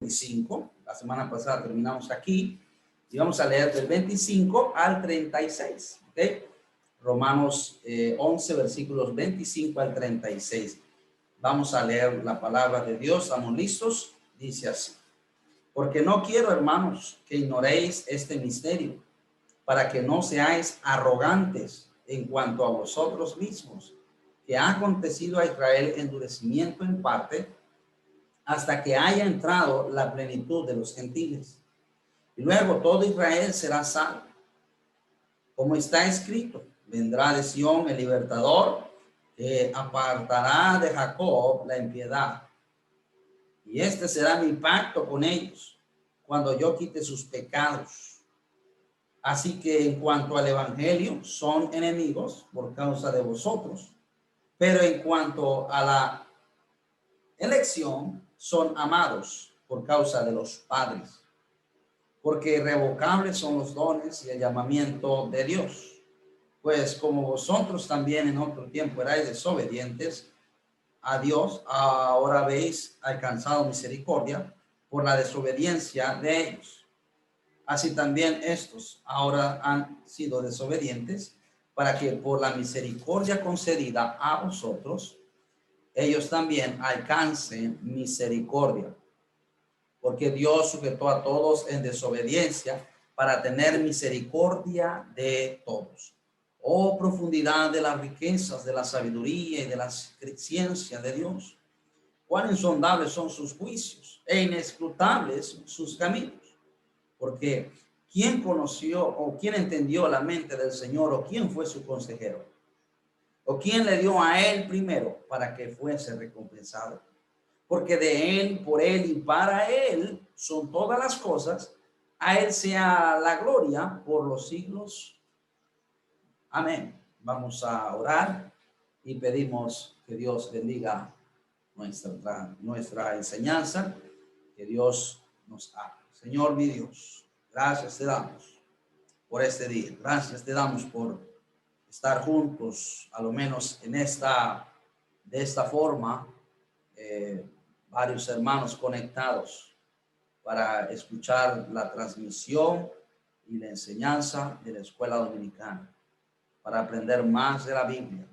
25. La semana pasada terminamos aquí y vamos a leer del 25 al 36. ¿Okay? Romanos 11, versículos 25 al 36. Vamos a leer la palabra de Dios. ¿Estamos listos? Dice así. Porque no quiero, hermanos, que ignoréis este misterio, para que no seáis arrogantes en cuanto a vosotros mismos, que ha acontecido a Israel endurecimiento en parte, hasta que haya entrado la plenitud de los gentiles. Y luego todo Israel será salvo. Como está escrito, vendrá de Sión el libertador, que apartará de Jacob la impiedad. Y este será mi pacto con ellos, cuando yo quite sus pecados. Así que en cuanto al evangelio, son enemigos por causa de vosotros, pero en cuanto a la elección, son amados por causa de los padres, porque irrevocables son los dones y el llamamiento de Dios. Pues como vosotros también en otro tiempo erais desobedientes a Dios, ahora habéis alcanzado misericordia por la desobediencia de ellos. Así también estos ahora han sido desobedientes, para que por la misericordia concedida a vosotros, ellos también alcancen misericordia. Porque Dios sujetó a todos en desobediencia para tener misericordia de todos. Oh, profundidad de las riquezas, de la sabiduría y de la ciencia de Dios. Cuán insondables son sus juicios e inescrutables sus caminos. Porque ¿quién conoció o quién entendió la mente del Señor o quién fue su consejero? ¿O quién le dio a él primero para que fuese recompensado? Porque de él, por él y para él son todas las cosas. A él sea la gloria por los siglos. Amén. Vamos a orar y pedimos que Dios bendiga nuestra enseñanza, que Dios nos hable. Señor mi Dios, gracias te damos por este día. Gracias te damos por estar juntos, a lo menos de esta forma, varios hermanos conectados para escuchar la transmisión y la enseñanza de la escuela dominicana, para aprender más de la Biblia.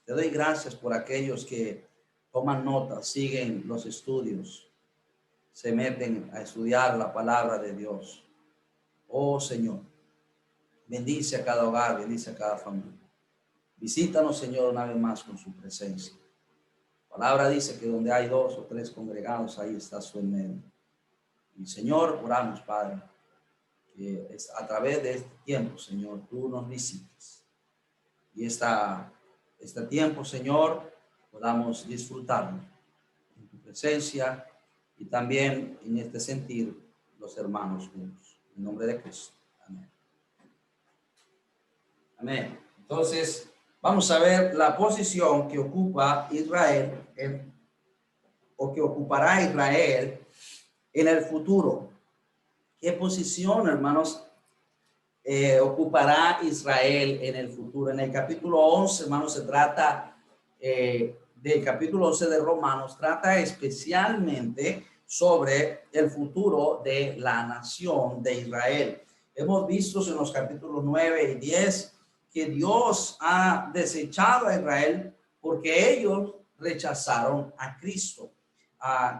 Te doy gracias por aquellos que toman notas, siguen los estudios, se meten a estudiar la palabra de Dios. Oh Señor, bendice a cada hogar, bendice a cada familia. Visítanos, Señor, una vez más con su presencia. La palabra dice que donde hay 2 o 3 congregados, ahí está su en medio. Y Señor, oramos, Padre, que a través de este tiempo, Señor, tú nos visites. Y este tiempo, Señor, podamos disfrutarlo en tu presencia y también en este sentir los hermanos juntos. En nombre de Cristo. Amén. Amén. Entonces, vamos a ver la posición que ocupa Israel o que ocupará Israel en el futuro. ¿Qué posición, hermanos, ocupará Israel en el futuro? En el capítulo 11, hermanos, se trata del capítulo 11 de Romanos, trata especialmente sobre el futuro de la nación de Israel. Hemos visto en los capítulos 9 y 10 que Dios ha desechado a Israel porque ellos rechazaron a Cristo.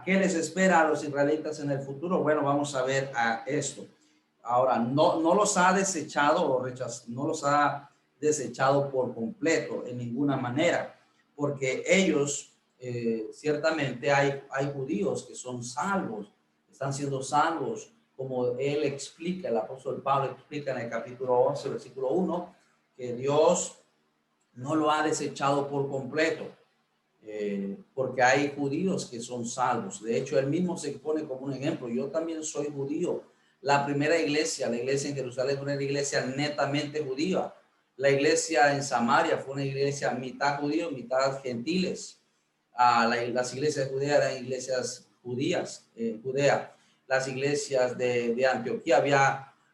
¿Qué les espera a los israelitas en el futuro? Bueno, vamos a ver esto. Ahora, no los ha desechado o no los ha desechado por completo en ninguna manera, porque ellos, ciertamente hay judíos que son salvos, están siendo salvos, como él explica, el apóstol Pablo explica en el capítulo 11, versículo 1, que Dios no lo ha desechado por completo, porque hay judíos que son salvos. De hecho, él mismo se pone como un ejemplo. Yo también soy judío. La primera iglesia, la iglesia en Jerusalén, fue una iglesia netamente judía. La iglesia en Samaria fue una iglesia mitad judío, mitad gentiles. Las iglesias judías eran iglesias judías, Judea. Las iglesias de Antioquía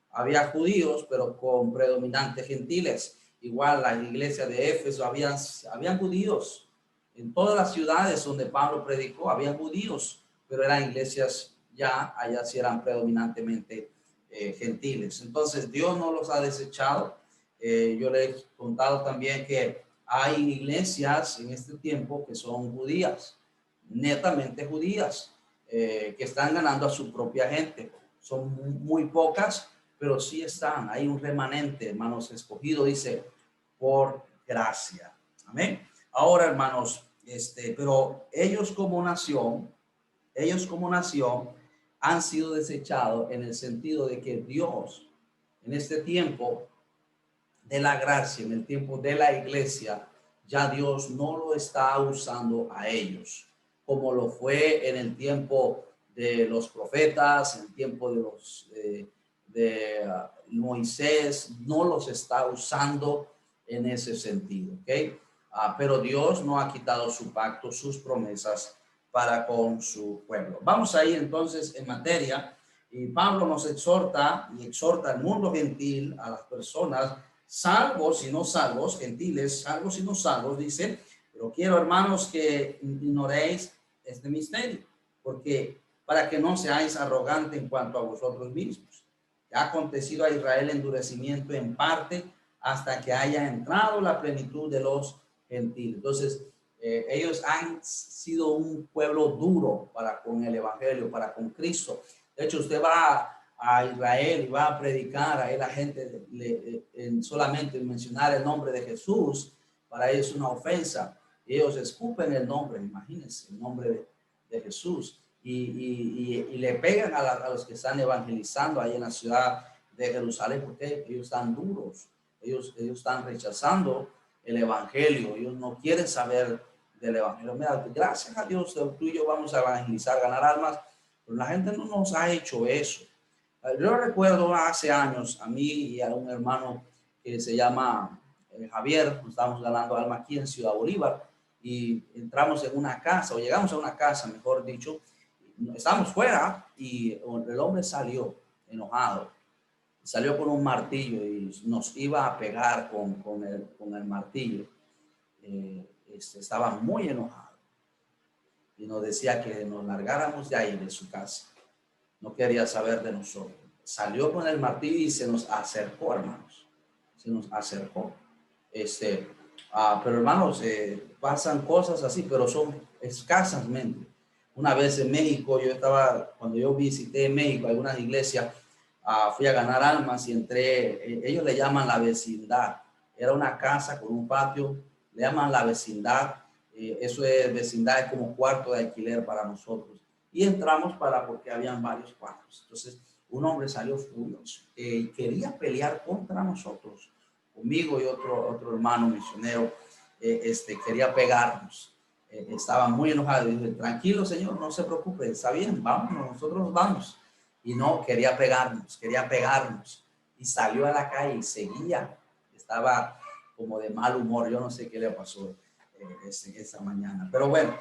había judíos, pero con predominantes gentiles. Igual las iglesias de Éfeso habían judíos. En todas las ciudades donde Pablo predicó, había judíos, pero eran iglesias ya allá sí eran predominantemente gentiles. Entonces Dios no los ha desechado. Yo les he contado también que hay iglesias en este tiempo que son judías, netamente judías, que están ganando a su propia gente. Son muy pocas, pero sí están. Hay un remanente, hermanos, escogido, dice, por gracia. Amén. Ahora, hermanos, pero ellos como nación han sido desechados en el sentido de que Dios, en este tiempo de la gracia, en el tiempo de la iglesia, ya Dios no lo está usando a ellos, como lo fue en el tiempo de los profetas, en el tiempo de Moisés, no los está usando en ese sentido, ¿ok? Pero Dios no ha quitado su pacto, sus promesas para con su pueblo. Vamos a ir entonces en materia, y Pablo nos exhorta y exhorta al mundo gentil, a las personas salvos y no salvos, gentiles, salvos y no salvos, dice, pero quiero, hermanos, que ignoréis este misterio, porque para que no seáis arrogantes en cuanto a vosotros mismos. Ha acontecido a Israel endurecimiento en parte hasta que haya entrado la plenitud de los gentiles. Entonces, ellos han sido un pueblo duro para con el evangelio, para con Cristo. De hecho, usted va a Israel y va a predicar, ahí la gente solamente mencionar el nombre de Jesús, para ellos es una ofensa. Ellos escupen el nombre, imagínense, el nombre de Jesús, y le pegan a los que están evangelizando ahí en la ciudad de Jerusalén, porque ellos están duros, ellos están rechazando el evangelio, ellos no quieren saber del evangelio. Mira, gracias a Dios, tú y yo vamos a evangelizar, ganar almas, pero la gente no nos ha hecho eso. Yo recuerdo hace años a mí y a un hermano que se llama Javier, nos estábamos ganando alma aquí en Ciudad Bolívar, y entramos en una casa, o llegamos a una casa, mejor dicho, estábamos fuera y el hombre salió enojado, salió con un martillo y nos iba a pegar con el martillo. Estaba muy enojado y nos decía que nos largáramos de ahí, de su casa. No quería saber de nosotros. Salió con el martillo y se nos acercó, hermanos. Se nos acercó. Pero hermanos, pasan cosas así, pero son escasamente. Una vez en México, cuando yo visité México, algunas iglesias, fui a ganar almas y entré, ellos le llaman la vecindad. Era una casa con un patio, le llaman la vecindad. Eso es vecindad, es como cuarto de alquiler para nosotros. Y entramos porque habían varios cuartos. Entonces, un hombre salió furioso y quería pelear contra nosotros, conmigo y otro hermano misionero, quería pegarnos. Estaba muy enojado y dije, tranquilo, señor, no se preocupe, está bien, vamos, nosotros vamos. Y no, quería pegarnos. Y salió a la calle y seguía. Estaba como de mal humor, yo no sé qué le pasó esa mañana. Pero bueno,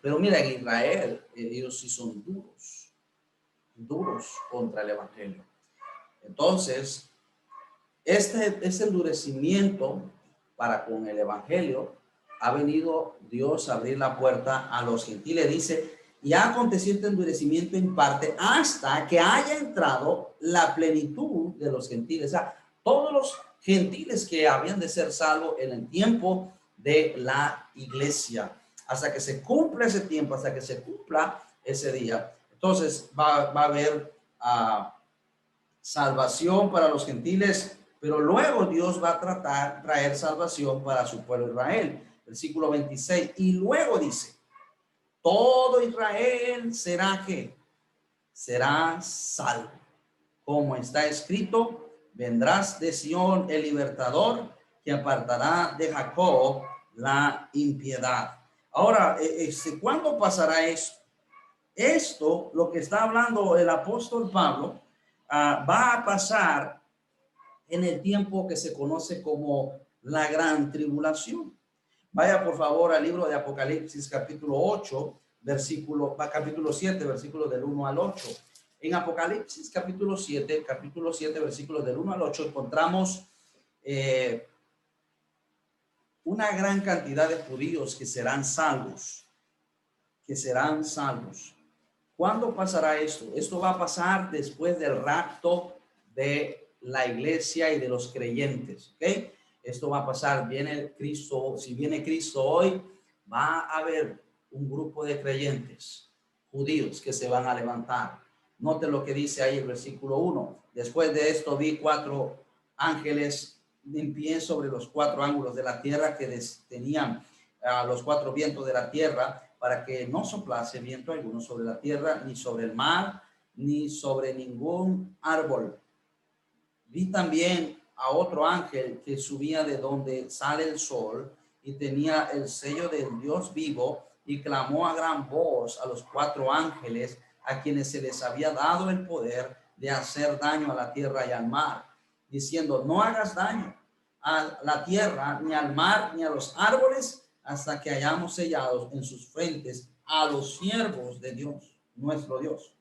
pero mira, en Israel, ellos sí son duros contra el evangelio. Entonces, este endurecimiento para con el evangelio ha venido Dios a abrir la puerta a los gentiles. Dice, y ha acontecido este endurecimiento en parte hasta que haya entrado la plenitud de los gentiles. O sea, todos los gentiles que habían de ser salvos en el tiempo de la iglesia, hasta que se cumpla ese tiempo, hasta que se cumpla ese día. Entonces va a haber salvación para los gentiles, pero luego Dios va a traer salvación para su pueblo Israel. Versículo 26. Y luego dice, todo Israel será que será salvo. Como está escrito, vendrás de Sión el libertador que apartará de Jacob la impiedad. Ahora, ¿cuándo pasará esto? Esto, lo que está hablando el apóstol Pablo, va a pasar en el tiempo que se conoce como la gran tribulación. Vaya por favor al libro de Apocalipsis capítulo 8, capítulo 7, versículos del 1 al 8. En Apocalipsis capítulo 7, versículos del 1 al 8, encontramos una gran cantidad de judíos que serán salvos, ¿Cuándo pasará esto? Esto va a pasar después del rapto de la iglesia y de los creyentes, ¿ok? Esto va a pasar, viene Cristo, si viene Cristo hoy, va a haber un grupo de creyentes judíos que se van a levantar. Note lo que dice ahí el versículo 1. Después de esto vi 4 ángeles en pie sobre los 4 ángulos de la tierra que tenían los 4 vientos de la tierra, para que no soplase viento alguno sobre la tierra, ni sobre el mar, ni sobre ningún árbol. Vi también a otro ángel que subía de donde sale el sol y tenía el sello del Dios vivo, y clamó a gran voz a los 4 ángeles a quienes se les había dado el poder de hacer daño a la tierra y al mar, diciendo: no hagas daño a la tierra, ni al mar, ni a los árboles, hasta que hayamos sellados en sus frentes a los siervos de Dios, nuestro Dios.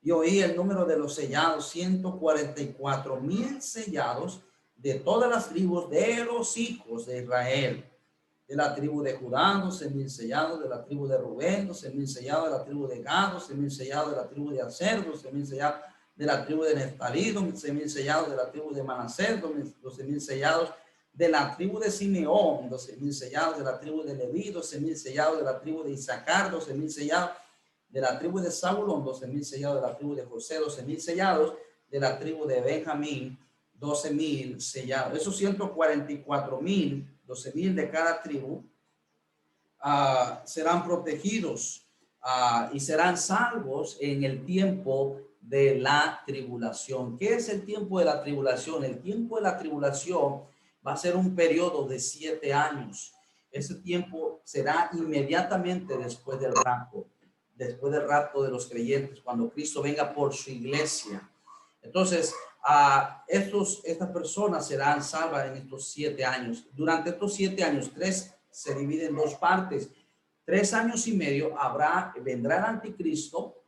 Y oí el número de los sellados, 144,000 sellados de todas las tribus de los hijos de Israel. De la tribu de Judá, 12,000 sellados; de la tribu de Rubén, 12,000 sellados; de la tribu de Gad, 12,000 sellados; de la tribu de Aser, 12,000 sellados; de la tribu de Neftalí, 12,000 sellados; de la tribu de Manasés, 12,000 sellados; de la tribu de Simeón, 12,000 sellados; de la tribu de Leví, 12,000 sellados; de la tribu de Isaacar, 12,000 sellados; de la tribu de Zabulón, 12,000 sellados; de la tribu de José, 12,000 sellados; de la tribu de Benjamín, 12,000 sellados. Esos 144,000, 12,000 de cada tribu, serán protegidos y serán salvos en el tiempo de la tribulación. ¿Qué es el tiempo de la tribulación? El tiempo de la tribulación va a ser un periodo de 7 años. Ese tiempo será inmediatamente después del rapto de los creyentes, cuando Cristo venga por su iglesia. Entonces, estas personas serán salvas en estos 7 años. Durante estos 7 años, 3 se dividen en 2 partes. 3 años y medio vendrá el anticristo,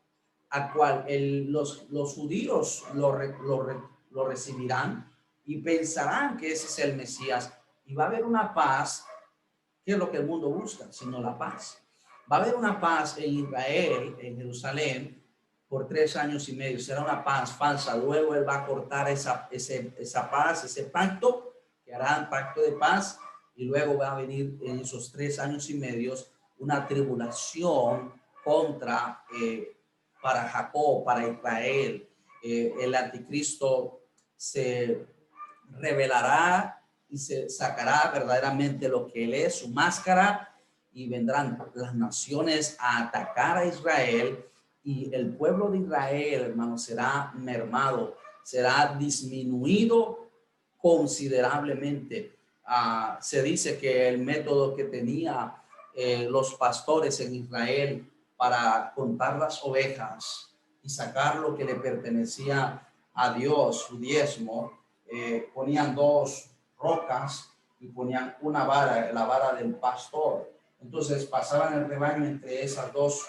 a cual los judíos lo recibirán y pensarán que ese es el Mesías. Y va a haber una paz, que es lo que el mundo busca, sino la paz. Va a haber una paz en Israel, en Jerusalén, por 3 años y medio. Será una paz falsa. Luego él va a cortar esa paz, ese pacto, que hará un pacto de paz, y luego va a venir en esos 3 años y medio una tribulación para Jacob, para Israel. El anticristo se revelará y se sacará verdaderamente lo que él es, su máscara, y vendrán las naciones a atacar a Israel, y el pueblo de Israel, hermano, será mermado, será disminuido considerablemente. Se dice que el método que tenía los pastores en Israel para contar las ovejas y sacar lo que le pertenecía a Dios, su diezmo, ponían 2 rocas y ponían una vara, la vara del pastor. Entonces pasaban el rebaño entre esas dos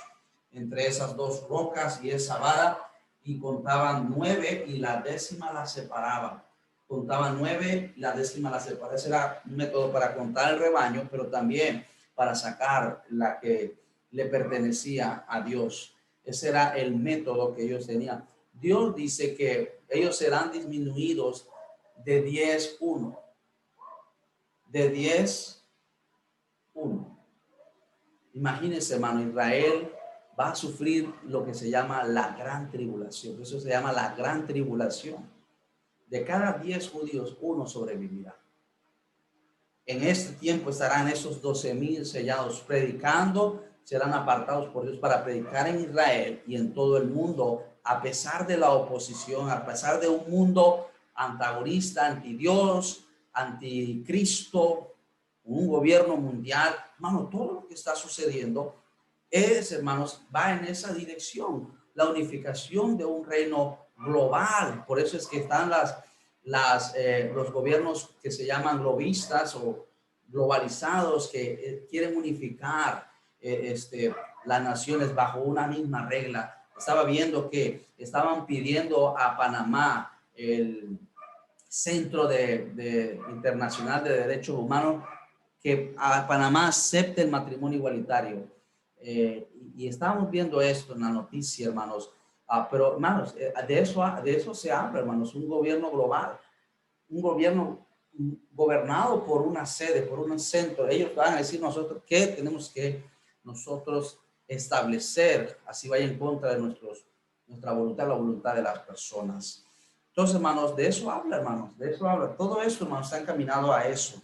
rocas y esa vara, y contaban 9 y la 10ª la separaban. Contaban 9 y la 10ª la separaban. Ese era un método para contar el rebaño, pero también para sacar la que le pertenecía a Dios. Ese era el método que ellos tenían. Dios dice que ellos serán disminuidos de 10-1. De 10-1. Imagínense, hermano, Israel va a sufrir lo que se llama la gran tribulación. Eso se llama la gran tribulación. De cada 10 judíos, 1 sobrevivirá. En este tiempo estarán esos 12,000 sellados predicando, serán apartados por Dios para predicar en Israel y en todo el mundo, a pesar de la oposición, a pesar de un mundo antagonista, anti Dios, anticristo, un gobierno mundial. Hermano, todo lo que está sucediendo hermanos, va en esa dirección, la unificación de un reino global. Por eso es que están los gobiernos que se llaman globistas o globalizados, que quieren unificar las naciones bajo una misma regla. Estaba viendo que estaban pidiendo a Panamá, el Centro Internacional de Derechos Humanos, que a Panamá acepte el matrimonio igualitario. y estábamos viendo esto en la noticia, hermanos. Pero, hermanos, de eso se habla, hermanos, un gobierno global, un gobierno gobernado por una sede, por un centro. Ellos van a decir nosotros qué tenemos que nosotros establecer, así vaya en contra de nuestra voluntad, la voluntad de las personas. Entonces, hermanos, de eso habla, hermanos, de eso habla. Todo esto, hermanos, está encaminado a eso.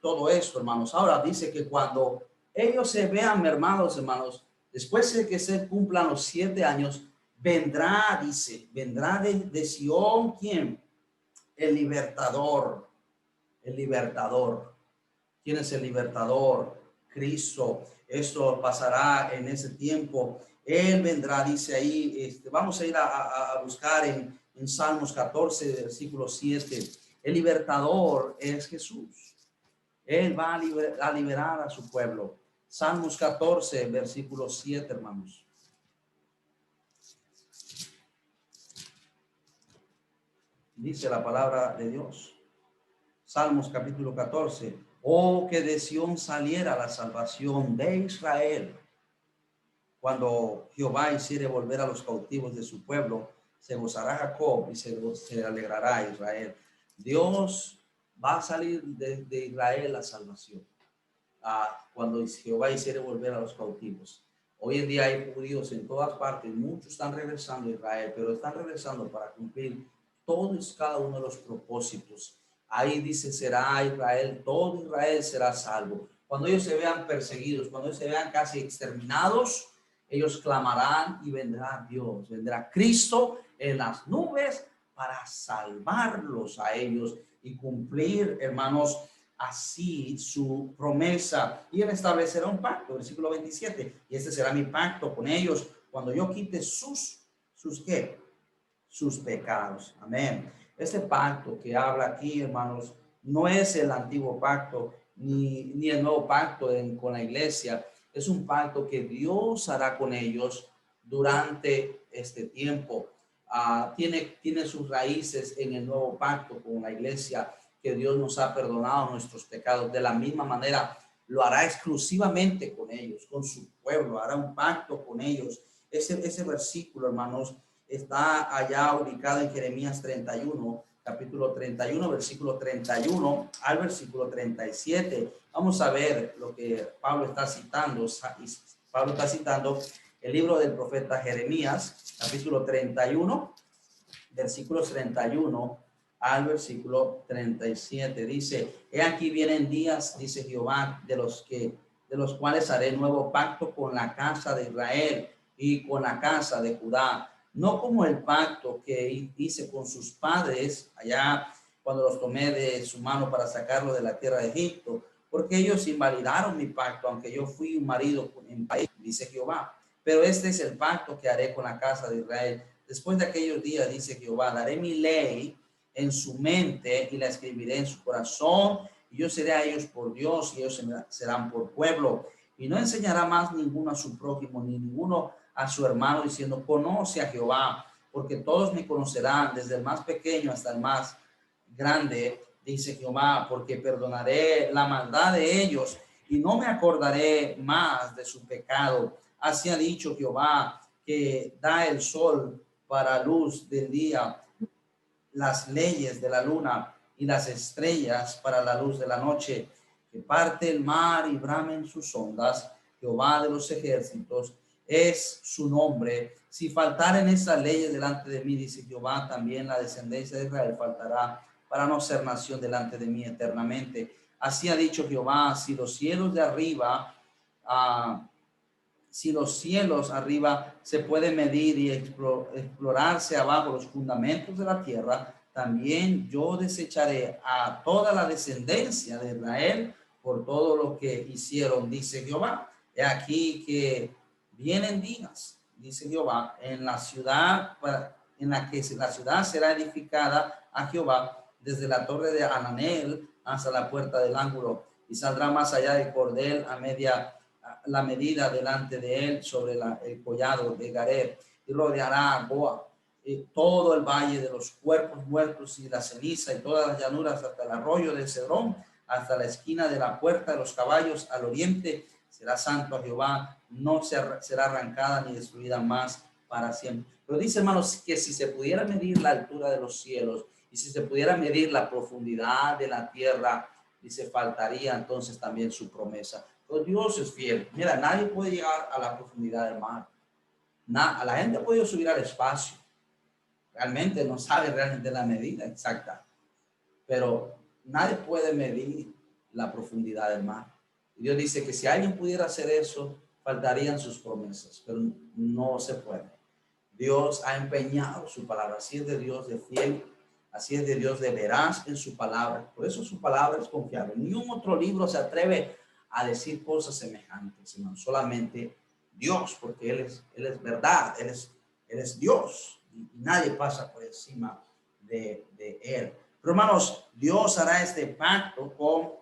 Todo esto, hermanos. Ahora dice que cuando ellos se vean mermados, hermanos, después de que se cumplan los 7 años, vendrá, dice, vendrá de Sion, ¿quién? El libertador, el libertador. ¿Quién es el libertador? Cristo. Esto pasará en ese tiempo. Él vendrá, dice ahí, vamos a ir a buscar en Salmos 14, versículo 7. El libertador es Jesús. Él va a liberar a su pueblo. Salmos 14, versículo 7, hermanos. Dice la palabra de Dios. Salmos capítulo 14. Oh, que de Sión saliera la salvación de Israel. Cuando Jehová hiciere volver a los cautivos de su pueblo, se gozará Jacob y se alegrará Israel. Dios va a salir de Israel la salvación. Cuando Jehová hiciere volver a los cautivos. Hoy en día hay judíos en todas partes, muchos están regresando a Israel, pero están regresando para cumplir todos y cada uno de los propósitos. Ahí dice, será Israel, todo Israel será salvo. Cuando ellos se vean perseguidos, cuando ellos se vean casi exterminados, ellos clamarán y vendrá Dios, vendrá Cristo en las nubes para salvarlos a ellos y cumplir, hermanos, así su promesa. Y él establecerá un pacto, versículo 27, y este será mi pacto con ellos cuando yo quite sus ¿qué? Sus pecados. Amén. Este pacto que habla aquí, hermanos, no es el antiguo pacto ni el nuevo pacto con la iglesia. Es un pacto que Dios hará con ellos durante este tiempo. Tiene sus raíces en el nuevo pacto con la iglesia, que Dios nos ha perdonado nuestros pecados. De la misma manera, lo hará exclusivamente con ellos, con su pueblo, hará un pacto con ellos. Ese versículo, hermanos, está allá ubicado en Jeremías 31, capítulo 31, versículo 31 al versículo 37. Vamos a ver lo que Pablo está citando. Pablo está citando el libro del profeta Jeremías, capítulo 31, versículos 31 al versículo 37. Dice, he aquí vienen días, dice Jehová, de los cuales haré nuevo pacto con la casa de Israel y con la casa de Judá, no como el pacto que hice con sus padres allá cuando los tomé de su mano para sacarlo de la tierra de Egipto, porque ellos invalidaron mi pacto, aunque yo fui un marido en país, dice Jehová. Pero este es el pacto que haré con la casa de Israel. Después de aquellos días, dice Jehová, daré mi ley en su mente y la escribiré en su corazón, y yo seré a ellos por Dios y ellos serán por pueblo. Y no enseñará más ninguno a su prójimo, ni ninguno a su hermano, diciendo, conoce a Jehová, porque todos me conocerán, desde el más pequeño hasta el más grande, dice Jehová, porque perdonaré la maldad de ellos y no me acordaré más de su pecado. Así ha dicho Jehová, que da el sol para luz del día, las leyes de la luna y las estrellas para la luz de la noche, que parte el mar y bramen sus ondas. Jehová de los ejércitos es su nombre. Si faltaren esas leyes delante de mí, dice Jehová, también la descendencia de Israel faltará, para no ser nación delante de mí eternamente. Así ha dicho Jehová, si los cielos de arriba, si los cielos arriba se puede medir y explorarse abajo los fundamentos de la tierra, también yo desecharé a toda la descendencia de Israel por todo lo que hicieron, dice Jehová. He aquí que vienen días, dice Jehová, en la ciudad en la que la ciudad será edificada a Jehová, desde la torre de Hananel hasta la puerta del ángulo, y saldrá más allá de cordel a la medida delante de él sobre el collado de Gareb, y rodeará a Goa, todo el valle de los cuerpos muertos y la ceniza y todas las llanuras hasta el arroyo de Cedrón, hasta la esquina de la puerta de los caballos al oriente, será santo a Jehová, no será arrancada ni destruida más para siempre. Pero dice, hermanos, que si se pudiera medir la altura de los cielos y si se pudiera medir la profundidad de la tierra, dice, faltaría entonces también su promesa. Pero Dios es fiel. Mira, nadie puede llegar a la profundidad del mar. A la gente puede subir al espacio. Realmente no sabe realmente la medida exacta. Pero nadie puede medir la profundidad del mar. Y Dios dice que si alguien pudiera hacer eso, faltarían sus promesas, pero no se puede. Dios ha empeñado su palabra. Así es de Dios de fiel, así es de Dios de veraz en su palabra. Por eso su palabra es confiable. Ni un otro libro se atreve a decir cosas semejantes, sino solamente Dios, porque Él es verdad, Él es Dios. Y nadie pasa por encima de Él. Pero hermanos, Dios hará este pacto con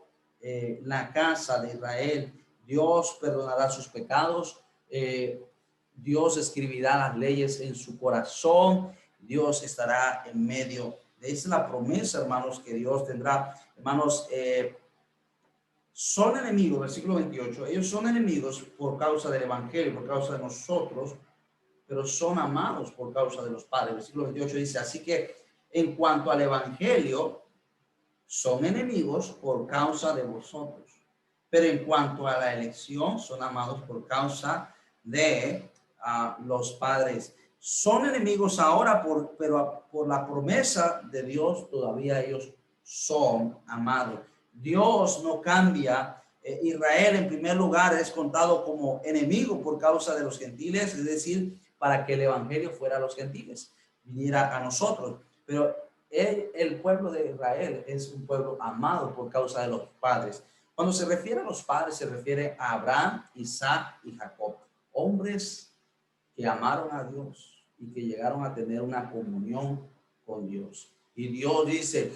la casa de Israel. Dios perdonará sus pecados. Dios escribirá las leyes en su corazón. Dios estará en medio. Esa es la promesa, hermanos, que Dios tendrá. Hermanos, son enemigos, versículo 28. Ellos son enemigos por causa del evangelio, por causa de nosotros, pero son amados por causa de los padres. Versículo 28 dice, así que en cuanto al evangelio, son enemigos por causa de vosotros, pero en cuanto a la elección, son amados por causa de los padres. Son enemigos ahora, pero por la promesa de Dios todavía ellos son amados. Dios no cambia. Israel en primer lugar es contado como enemigo por causa de los gentiles, es decir, para que el evangelio fuera a los gentiles, viniera a nosotros. Pero el pueblo de Israel es un pueblo amado por causa de los padres. Cuando se refiere a los padres, se refiere a Abraham, Isaac y Jacob, hombres que amaron a Dios y que llegaron a tener una comunión con Dios. Y Dios dice,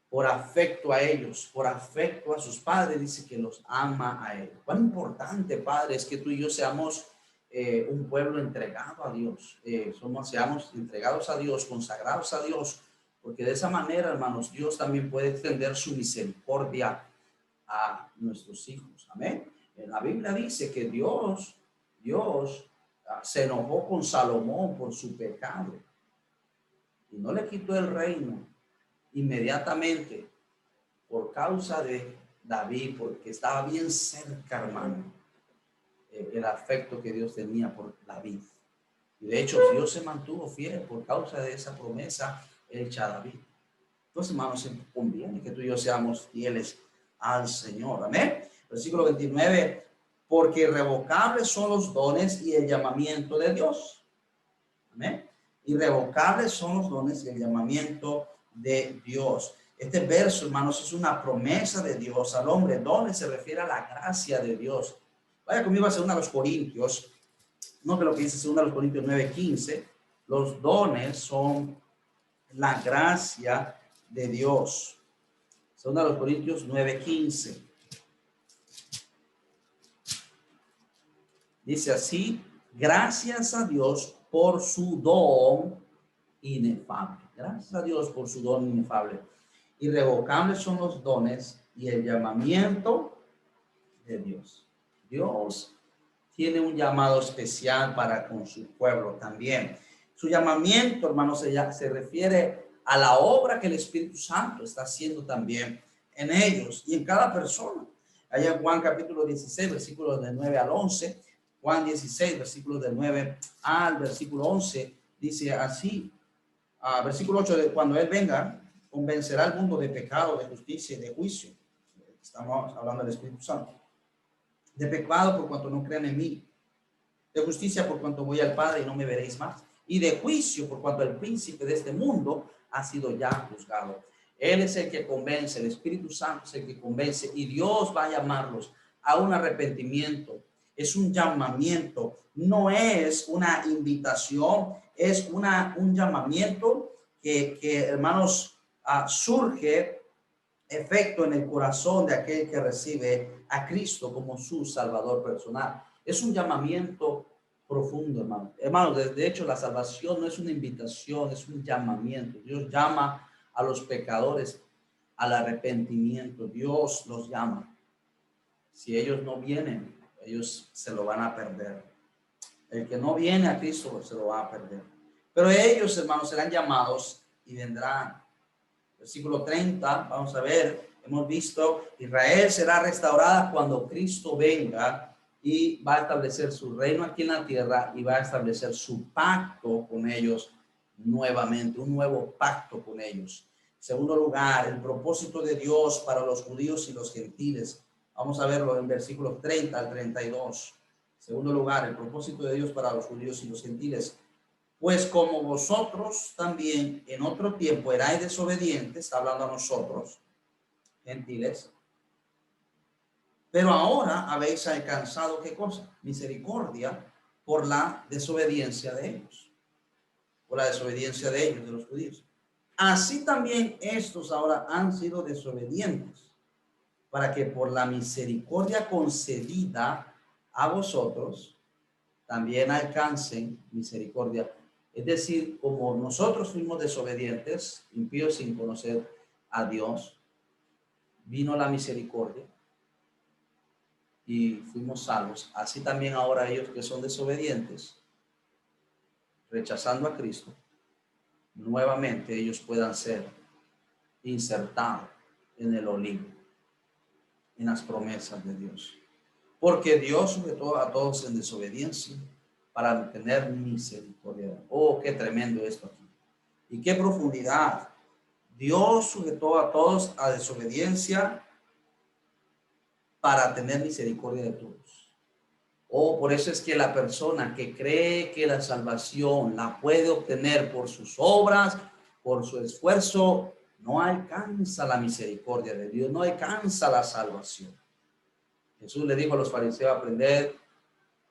por afecto a ellos, por afecto a sus padres, dice que los ama a ellos. Cuán importante, Padre, es que tú y yo seamos un pueblo entregado a Dios. Seamos entregados a Dios, consagrados a Dios, porque de esa manera, hermanos, Dios también puede extender su misericordia a nuestros hijos. Amén. La Biblia dice que Dios se enojó con Salomón por su pecado y no le quitó el reino inmediatamente por causa de David, porque estaba bien cerca, hermano, el afecto que Dios tenía por David. Y de hecho, Dios se mantuvo fiel por causa de esa promesa hecha a David. Entonces, hermanos, se conviene que tú y yo seamos fieles al Señor. Amén. Versículo 29, porque irrevocables son los dones y el llamamiento de Dios. Amén. Irrevocables son los dones y el llamamiento de Dios. Este verso, hermanos, es una promesa de Dios al hombre. Dones se refiere a la gracia de Dios. Vaya conmigo a 2 Corintios. No que lo que dice 2 Corintios 9:15. Los dones son la gracia de Dios. 2 Corintios 9:15. Dice así, gracias a Dios por su don inefable. Gracias a Dios por su don inefable. Irrevocables son los dones y el llamamiento de Dios. Dios tiene un llamado especial para con su pueblo también. Su llamamiento, hermanos, se refiere a la obra que el Espíritu Santo está haciendo también en ellos y en cada persona. Allá en Juan capítulo 16, versículos del 9 al 11, Juan 16, versículos del 9 al versículo 11, dice así, versículo 8, cuando Él venga, convencerá al mundo de pecado, de justicia y de juicio. Estamos hablando del Espíritu Santo. De pecado por cuanto no crean en mí, de justicia por cuanto voy al Padre y no me veréis más, y de juicio por cuanto el príncipe de este mundo ha sido ya juzgado. Él es el que convence, el Espíritu Santo es el que convence, y Dios va a llamarlos a un arrepentimiento. Es un llamamiento, no es una invitación, es un llamamiento que hermanos, surge efecto en el corazón de aquel que recibe a Cristo como su Salvador personal. Es un llamamiento profundo, hermano. Hermano, de hecho, la salvación no es una invitación, es un llamamiento. Dios llama a los pecadores al arrepentimiento. Dios los llama. Si ellos no vienen, ellos se lo van a perder. El que no viene a Cristo se lo va a perder. Pero ellos, hermanos, serán llamados y vendrán. Versículo 30, vamos a ver, hemos visto, Israel será restaurada cuando Cristo venga y va a establecer su reino aquí en la tierra y va a establecer su pacto con ellos nuevamente, un nuevo pacto con ellos. En segundo lugar, el propósito de Dios para los judíos y los gentiles. Vamos a verlo en versículos 30 al 32. En segundo lugar, el propósito de Dios para los judíos y los gentiles. Pues como vosotros también en otro tiempo erais desobedientes, está hablando a nosotros, gentiles, pero ahora habéis alcanzado, ¿qué cosa? Misericordia por la desobediencia de ellos. Por la desobediencia de ellos, de los judíos. Así también estos ahora han sido desobedientes, para que por la misericordia concedida a vosotros, también alcancen misericordia. Es decir, como nosotros fuimos desobedientes, impíos sin conocer a Dios, vino la misericordia y fuimos salvos. Así también ahora ellos que son desobedientes, rechazando a Cristo, nuevamente ellos puedan ser insertados en el olivo, en las promesas de Dios. Porque Dios sujetó a todos en desobediencia para tener misericordia. Oh, qué tremendo esto aquí. Y qué profundidad. Dios sujetó a todos a desobediencia para tener misericordia de todos. Oh, por eso es que la persona que cree que la salvación la puede obtener por sus obras, por su esfuerzo, no alcanza la misericordia de Dios, no alcanza la salvación. Jesús le dijo a los fariseos: aprender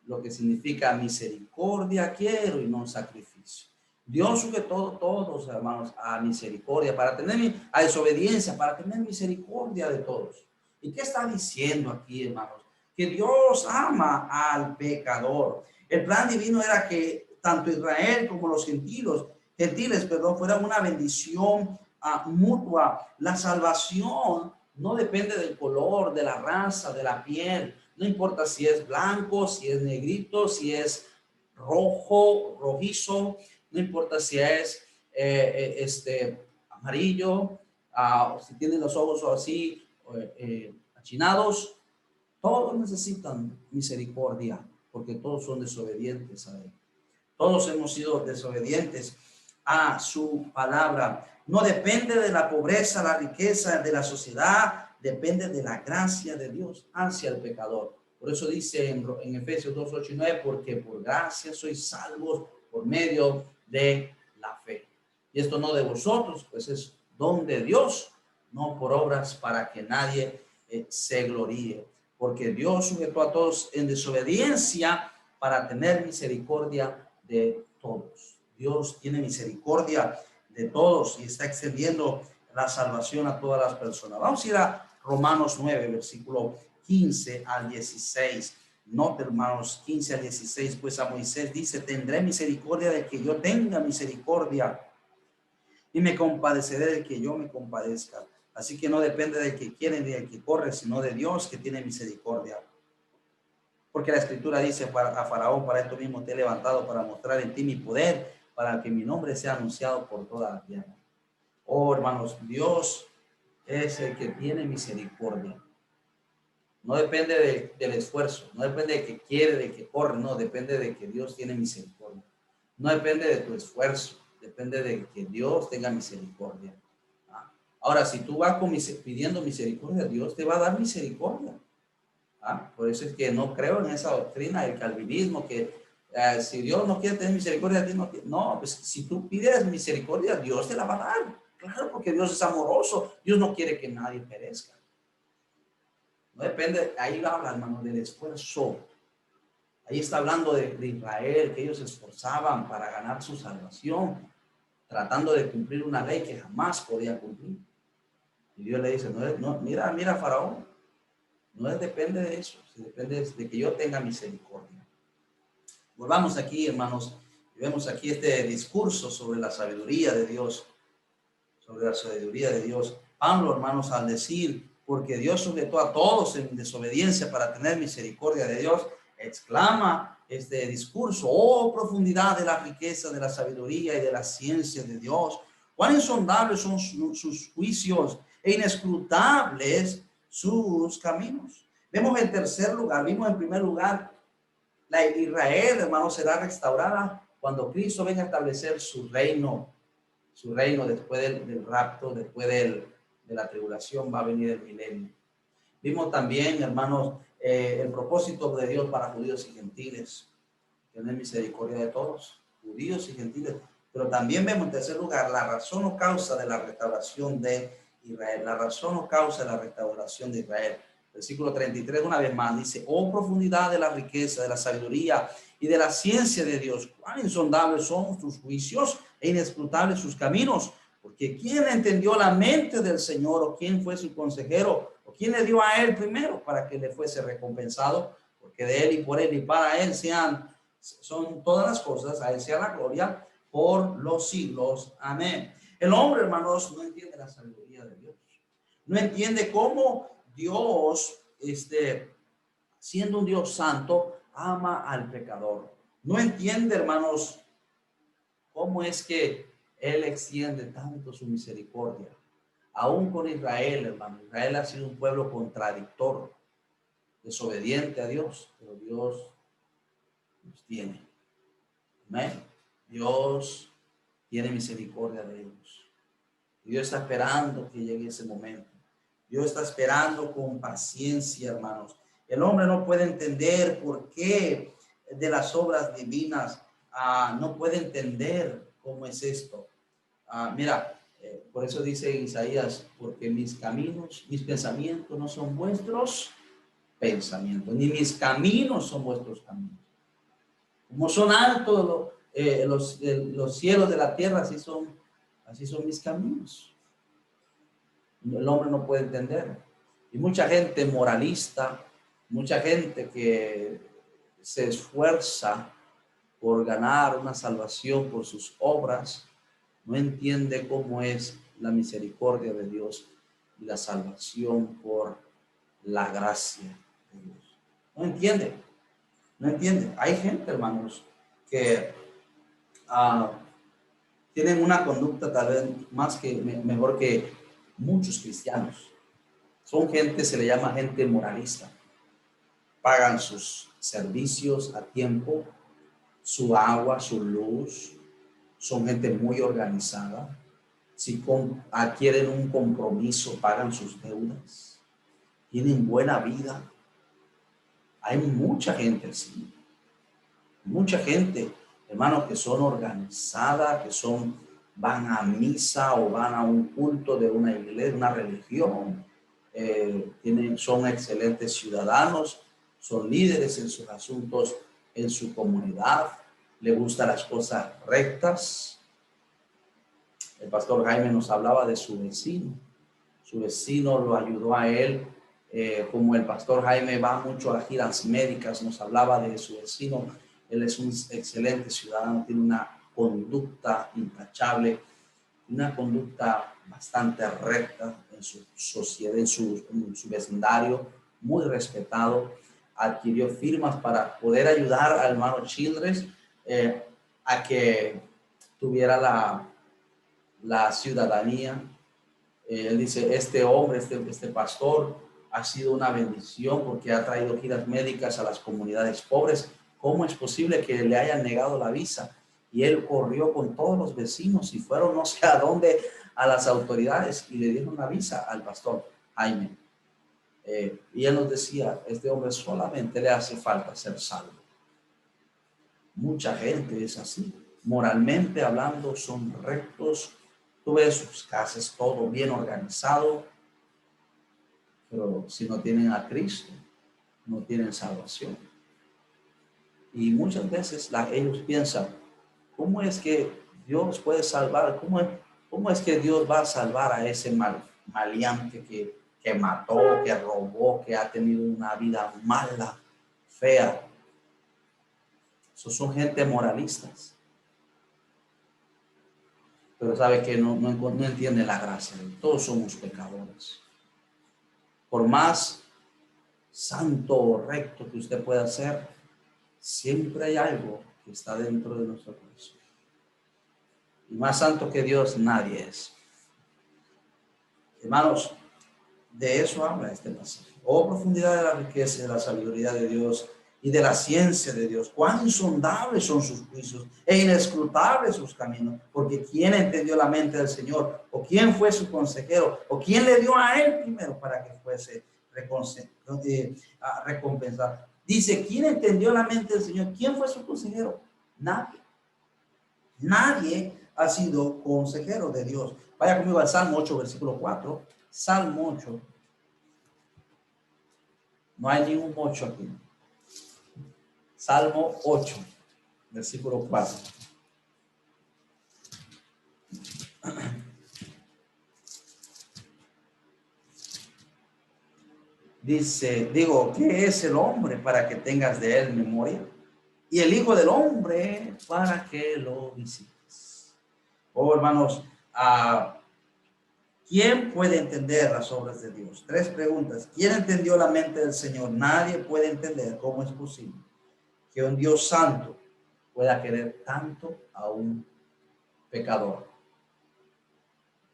lo que significa misericordia quiero y no sacrificio. Dios sujetó todos, hermanos, a misericordia, para tener, a desobediencia, para tener misericordia de todos. ¿Y qué está diciendo aquí, hermanos? Que Dios ama al pecador. El plan divino era que tanto Israel como los gentiles, fueran una bendición mutua. La salvación no depende del color, de la raza, de la piel. No importa si es blanco, si es negrito, si es rojo, rojizo. No importa si es amarillo, si tiene los ojos así achinados. Todos necesitan misericordia porque todos son desobedientes a Él. Todos hemos sido desobedientes a su palabra. No depende de la pobreza, la riqueza de la sociedad, depende de la gracia de Dios hacia el pecador. Por eso dice en Efesios 2, 8 y 9, porque por gracia sois salvos por medio de la fe. Y esto no de vosotros, pues es don de Dios, no por obras para que nadie se gloríe. Porque Dios sujetó a todos en desobediencia para tener misericordia de todos. Dios tiene misericordia de todos y está extendiendo la salvación a todas las personas. Vamos a ir a Romanos 9, versículo 15 al 16. Note, hermanos, 15 al 16, pues a Moisés dice: tendré misericordia del que yo tenga misericordia y me compadeceré del que yo me compadezca. Así que no depende del que quiere ni del que corre, sino de Dios que tiene misericordia. Porque la escritura dice a Faraón: para esto mismo te he levantado, para mostrar en ti mi poder, para que mi nombre sea anunciado por toda la tierra. Oh, hermanos, Dios es el que tiene misericordia. No depende del esfuerzo, no depende de que quiere, de que corre, no, depende de que Dios tiene misericordia. No depende de tu esfuerzo, depende de que Dios tenga misericordia. Ahora, si tú vas pidiendo misericordia, Dios te va a dar misericordia. Por eso es que no creo en esa doctrina del calvinismo, que si Dios no quiere tener misericordia de ti, no, pues si tú pides misericordia, Dios te la va a dar. Claro, porque Dios es amoroso, Dios no quiere que nadie perezca. No depende, ahí habla, hermano, del esfuerzo. Ahí está hablando de Israel, que ellos se esforzaban para ganar su salvación, tratando de cumplir una ley que jamás podían cumplir. Y Dios le dice: mira, Faraón, no depende de eso, depende de que yo tenga misericordia. Volvamos aquí, hermanos, y vemos aquí este discurso sobre la sabiduría de Dios, Pablo, hermanos, al decir porque Dios sujetó a todos en desobediencia para tener misericordia de Dios, exclama este discurso: oh, profundidad de la riqueza, de la sabiduría y de la ciencia de Dios. Cuán insondables son sus juicios e inescrutables sus caminos. Vemos en tercer lugar, vimos en primer lugar, la Israel, hermanos, será restaurada cuando Cristo venga a establecer su reino después del rapto, después de la tribulación, va a venir el milenio. Vimos también, hermanos, el propósito de Dios para judíos y gentiles, tener misericordia de todos, judíos y gentiles. Pero también vemos en tercer lugar la razón o causa de la restauración de Israel. La razón o causa de la restauración de Israel. Versículo 33, una vez más, dice: oh, profundidad de la riqueza, de la sabiduría y de la ciencia de Dios. Cuán insondables son sus juicios e inescrutables sus caminos. Porque ¿quién entendió la mente del Señor, o quién fue su consejero, o quién le dio a él primero para que le fuese recompensado? Porque de él y por él y para él son todas las cosas, a él sea la gloria por los siglos. Amén. El hombre, hermanos, no entiende la sabiduría de Dios. No entiende cómo Dios, siendo un Dios santo, ama al pecador. No entiende, hermanos, cómo es que Él extiende tanto su misericordia. Aún con Israel, hermano. Israel ha sido un pueblo contradictor, desobediente a Dios, pero Dios los tiene. Amén. Dios tiene misericordia de ellos. Dios está esperando que llegue ese momento. Dios está esperando con paciencia, hermanos. El hombre no puede entender por qué de las obras divinas, no puede entender cómo es esto. Mira, por eso dice Isaías: porque mis caminos, mis pensamientos no son vuestros pensamientos, ni mis caminos son vuestros caminos. Como son altos los cielos de la tierra, así son mis caminos. El hombre no puede entender. Y mucha gente moralista, mucha gente que se esfuerza por ganar una salvación por sus obras, no entiende cómo es la misericordia de Dios y la salvación por la gracia de Dios. No entiende. No entiende. Hay gente, hermanos, que tienen una conducta tal vez mejor que muchos cristianos. Son gente, se le llama gente moralista. Pagan sus servicios a tiempo, su agua, su luz. Son gente muy organizada. Si adquieren un compromiso, pagan sus deudas. Tienen buena vida. Hay mucha gente así. Mucha gente, hermanos, que son organizadas, van a misa o van a un culto de una iglesia, una religión. Son excelentes ciudadanos, son líderes en sus asuntos, en su comunidad, le gustan las cosas rectas. El pastor Jaime nos hablaba de su vecino. Su vecino lo ayudó a él. Como el pastor Jaime va mucho a giras médicas, nos hablaba de su vecino. Él es un excelente ciudadano, tiene una conducta intachable, una conducta bastante recta en su sociedad, en su vecindario, muy respetado. Adquirió firmas para poder ayudar al hermano Childress a que tuviera la ciudadanía. Él dice: este hombre, este pastor ha sido una bendición porque ha traído giras médicas a las comunidades pobres. ¿Cómo es posible que le hayan negado la visa? Y él corrió con todos los vecinos y fueron no sé a dónde, a las autoridades, y le dieron una visa al pastor Jaime. Y él nos decía: este hombre solamente le hace falta ser salvo. Mucha gente es así. Moralmente hablando, son rectos. Tú ves sus casas, todo bien organizado, pero si no tienen a Cristo, no tienen salvación. Y muchas veces ellos piensan: ¿cómo es que Dios puede salvar? ¿Cómo es que Dios va a salvar a ese maleante que mató, que robó, que ha tenido una vida mala, fea? Esos son gente moralistas. Pero sabe que no entiende la gracia. Todos somos pecadores. Por más santo o recto que usted pueda ser, siempre hay algo que está dentro de nuestro corazón. Y más santo que Dios nadie es. Hermanos, de eso habla este pasaje. Oh, profundidad de la riqueza y de la sabiduría de Dios y de la ciencia de Dios. Cuán insondables son sus juicios e inescrutables sus caminos. Porque ¿quién entendió la mente del Señor? ¿O quién fue su consejero? ¿O quién le dio a él primero para que fuese recompensado? Dice, ¿quién entendió la mente del Señor? ¿Quién fue su consejero? Nadie. Nadie ha sido consejero de Dios. Vaya conmigo al Salmo 8, versículo 4. Salmo 8. No hay ningún 8 aquí. Salmo 8, versículo 4. Dice, digo, ¿qué es el hombre para que tengas de él memoria? Y el hijo del hombre para que lo visites. Oh, hermanos, ¿quién puede entender las obras de Dios? 3 preguntas. ¿Quién entendió la mente del Señor? Nadie puede entender cómo es posible que un Dios santo pueda querer tanto a un pecador.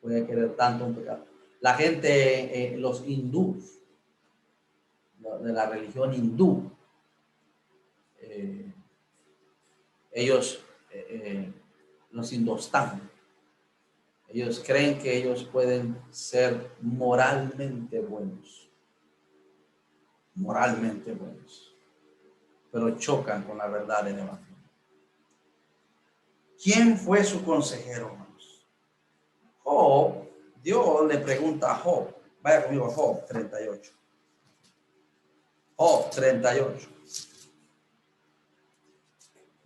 Puede querer tanto a un pecador. La gente, los hindús, de la religión hindú, ellos, los hindostán, ellos creen que ellos pueden ser moralmente buenos, pero chocan con la verdad del evangelio. ¿Quién fue su consejero, hermanos? Job, Dios le pregunta a Job, vaya conmigo a Job 38. Job 38.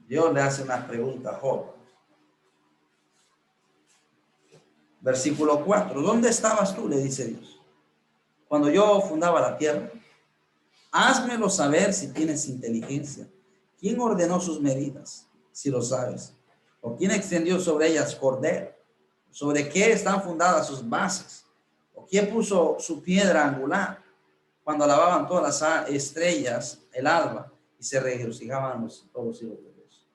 Dios le hace una pregunta a Job. Versículo 4. ¿Dónde estabas tú? Le dice Dios. Cuando yo fundaba la tierra. Házmelo saber si tienes inteligencia. ¿Quién ordenó sus medidas? Si lo sabes. ¿O quién extendió sobre ellas cordel? ¿Sobre qué están fundadas sus bases? ¿O quién puso su piedra angular? Cuando alababan todas las estrellas el alba y se regocijaban todos los hijos de Dios.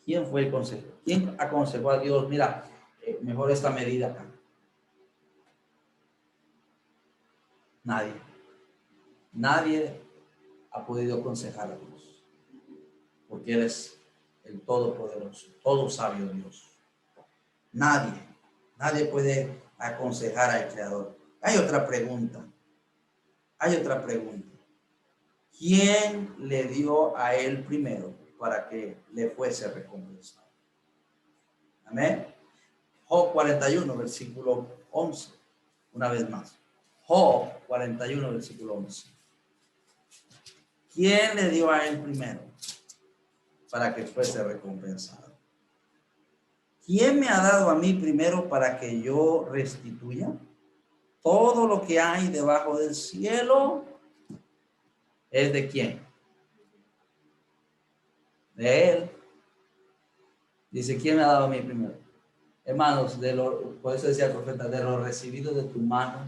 ¿Quién fue el consejero? ¿Quién aconsejó a Dios? Mira, mejor esta medida acá. Nadie. Nadie ha podido aconsejar a Dios. Porque Él es el Todopoderoso, todo sabio Dios. Nadie puede aconsejar al Creador. Hay otra pregunta. ¿Quién le dio a él primero para que le fuese recompensado? Amén. Job 41, versículo 11. Una vez más. Job 41, versículo 11. ¿Quién le dio a él primero para que fuese recompensado? ¿Quién me ha dado a mí primero para que yo restituya? Todo lo que hay debajo del cielo es de quién? De él. Dice, ¿quién me ha dado a mí primero? Hermanos, por eso decía el profeta, de lo recibido de tu mano,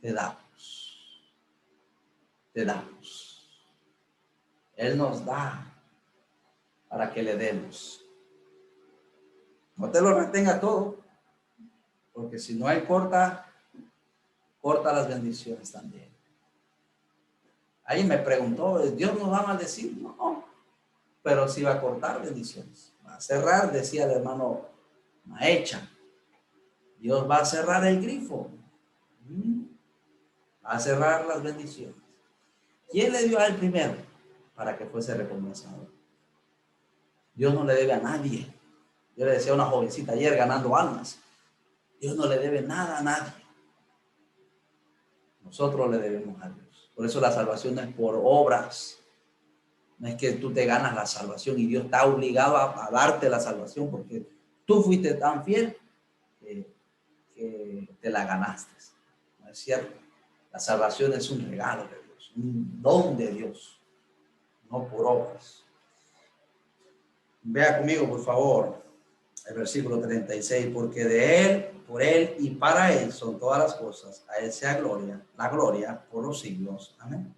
te damos. Te damos. Él nos da para que le demos. No te lo retenga todo, porque si no hay corta las bendiciones también. Ahí me preguntó, ¿Dios nos va a maldecir? No, pero sí va a cortar bendiciones. Va a cerrar, decía el hermano Maecha. Dios va a cerrar el grifo. Va a cerrar las bendiciones. ¿Quién le dio a él primero para que fuese recompensado? Dios no le debe a nadie. Yo le decía a una jovencita ayer ganando almas. Dios no le debe nada a nadie. Nosotros le debemos a Dios. Por eso la salvación no es por obras. No es que tú te ganas la salvación y Dios está obligado a darte la salvación porque tú fuiste tan fiel que te la ganaste. No es cierto. La salvación es un regalo de Dios, un don de Dios, no por obras. Vea conmigo, por favor, El versículo 36, porque de Él, por Él y para Él son todas las cosas. A Él sea gloria, la gloria por los siglos. Amén.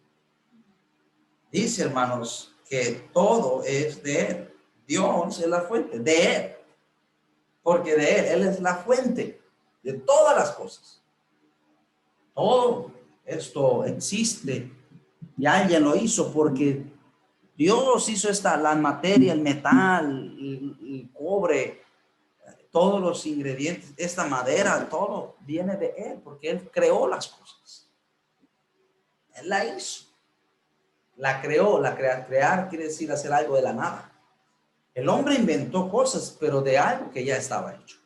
Dice, hermanos, que todo es de Él. Dios es la fuente, de Él. Porque de Él es la fuente de todas las cosas. Todo esto existe y alguien lo hizo porque Dios hizo la materia, el metal, el cobre, todos los ingredientes, esta madera, todo viene de Él, porque Él creó las cosas. Él la hizo, la creó, crear quiere decir hacer algo de la nada. El hombre inventó cosas, pero de algo que ya estaba hecho.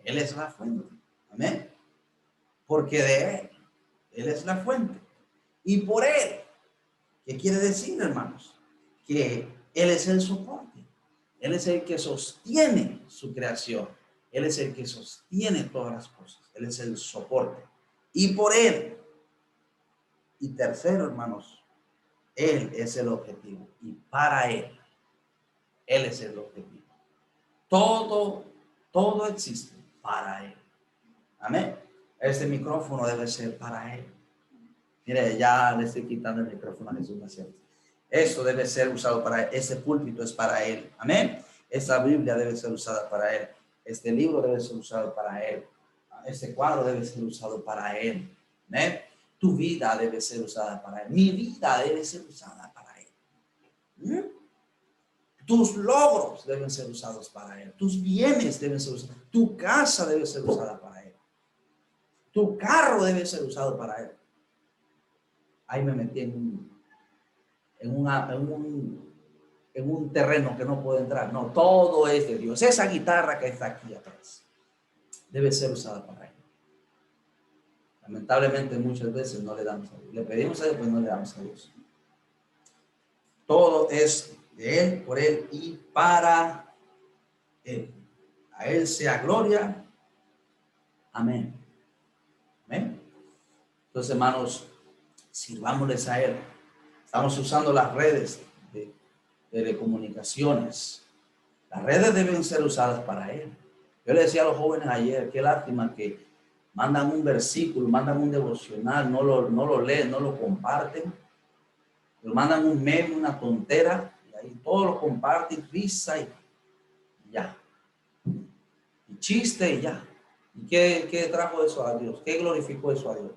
Él es la fuente, amén, porque de Él es la fuente. Y por Él, ¿qué quiere decir, hermanos? Que Él es el soporte. Él es el que sostiene su creación. Él es el que sostiene todas las cosas. Él es el soporte. Y por Él. Y tercero, hermanos, Él es el objetivo. Y para Él. Él es el objetivo. Todo existe para Él. Amén. Este micrófono debe ser para Él. Mire, ya le estoy quitando el micrófono a Jesús, ¿no es cierto? Esto debe ser usado para Él. Ese púlpito es para Él. Amén. Esta Biblia debe ser usada para Él. Este libro debe ser usado para Él. Este cuadro debe ser usado para Él. ¿Amén? Tu vida debe ser usada para Él. Mi vida debe ser usada para Él. Tus logros deben ser usados para Él. Tus bienes deben ser usados. Tu casa debe ser usada para Él. Tu carro debe ser usado para Él. Ahí me metí en un terreno que no puedo entrar. No, todo es de Dios. Esa guitarra que está aquí atrás debe ser usada para Él. Lamentablemente muchas veces no le damos a Dios. Le pedimos a Dios, pero no le damos a Dios. Todo es de Él, por Él y para Él. A Él sea gloria. Amén. Amén. Entonces, hermanos, sirvámosles a Él. Estamos usando las redes de telecomunicaciones. Las redes deben ser usadas para Él. Yo le decía a los jóvenes ayer, qué lástima que mandan un versículo, mandan un devocional, no lo leen, no lo comparten. Pero mandan un meme, una tontera, y ahí todos lo comparten, risa y ya. Y chiste y ya. ¿Y qué trajo eso a Dios? ¿Qué glorificó eso a Dios?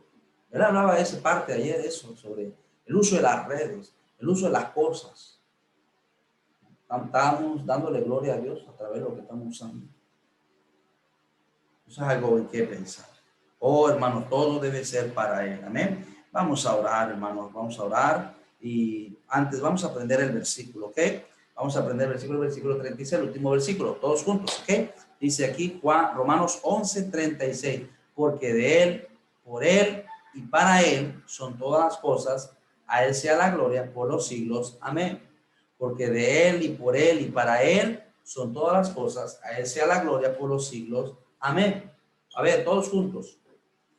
Él hablaba de esa parte ayer, eso, sobre el uso de las redes, el uso de las cosas. Estamos dándole gloria a Dios a través de lo que estamos usando. Eso es algo en que pensar. Oh, hermanos, todo debe ser para Él. Amén. Vamos a orar, hermanos, vamos a orar. Y antes vamos a aprender el versículo, ¿ok? Vamos a aprender el versículo 36, el último versículo, todos juntos, ¿ok? Dice aquí Romanos 11:36, porque de Él, por Él y para Él son todas las cosas, a Él sea la gloria por los siglos. Amén. Porque de Él y por Él y para Él son todas las cosas, a Él sea la gloria por los siglos. Amén. A ver, todos juntos.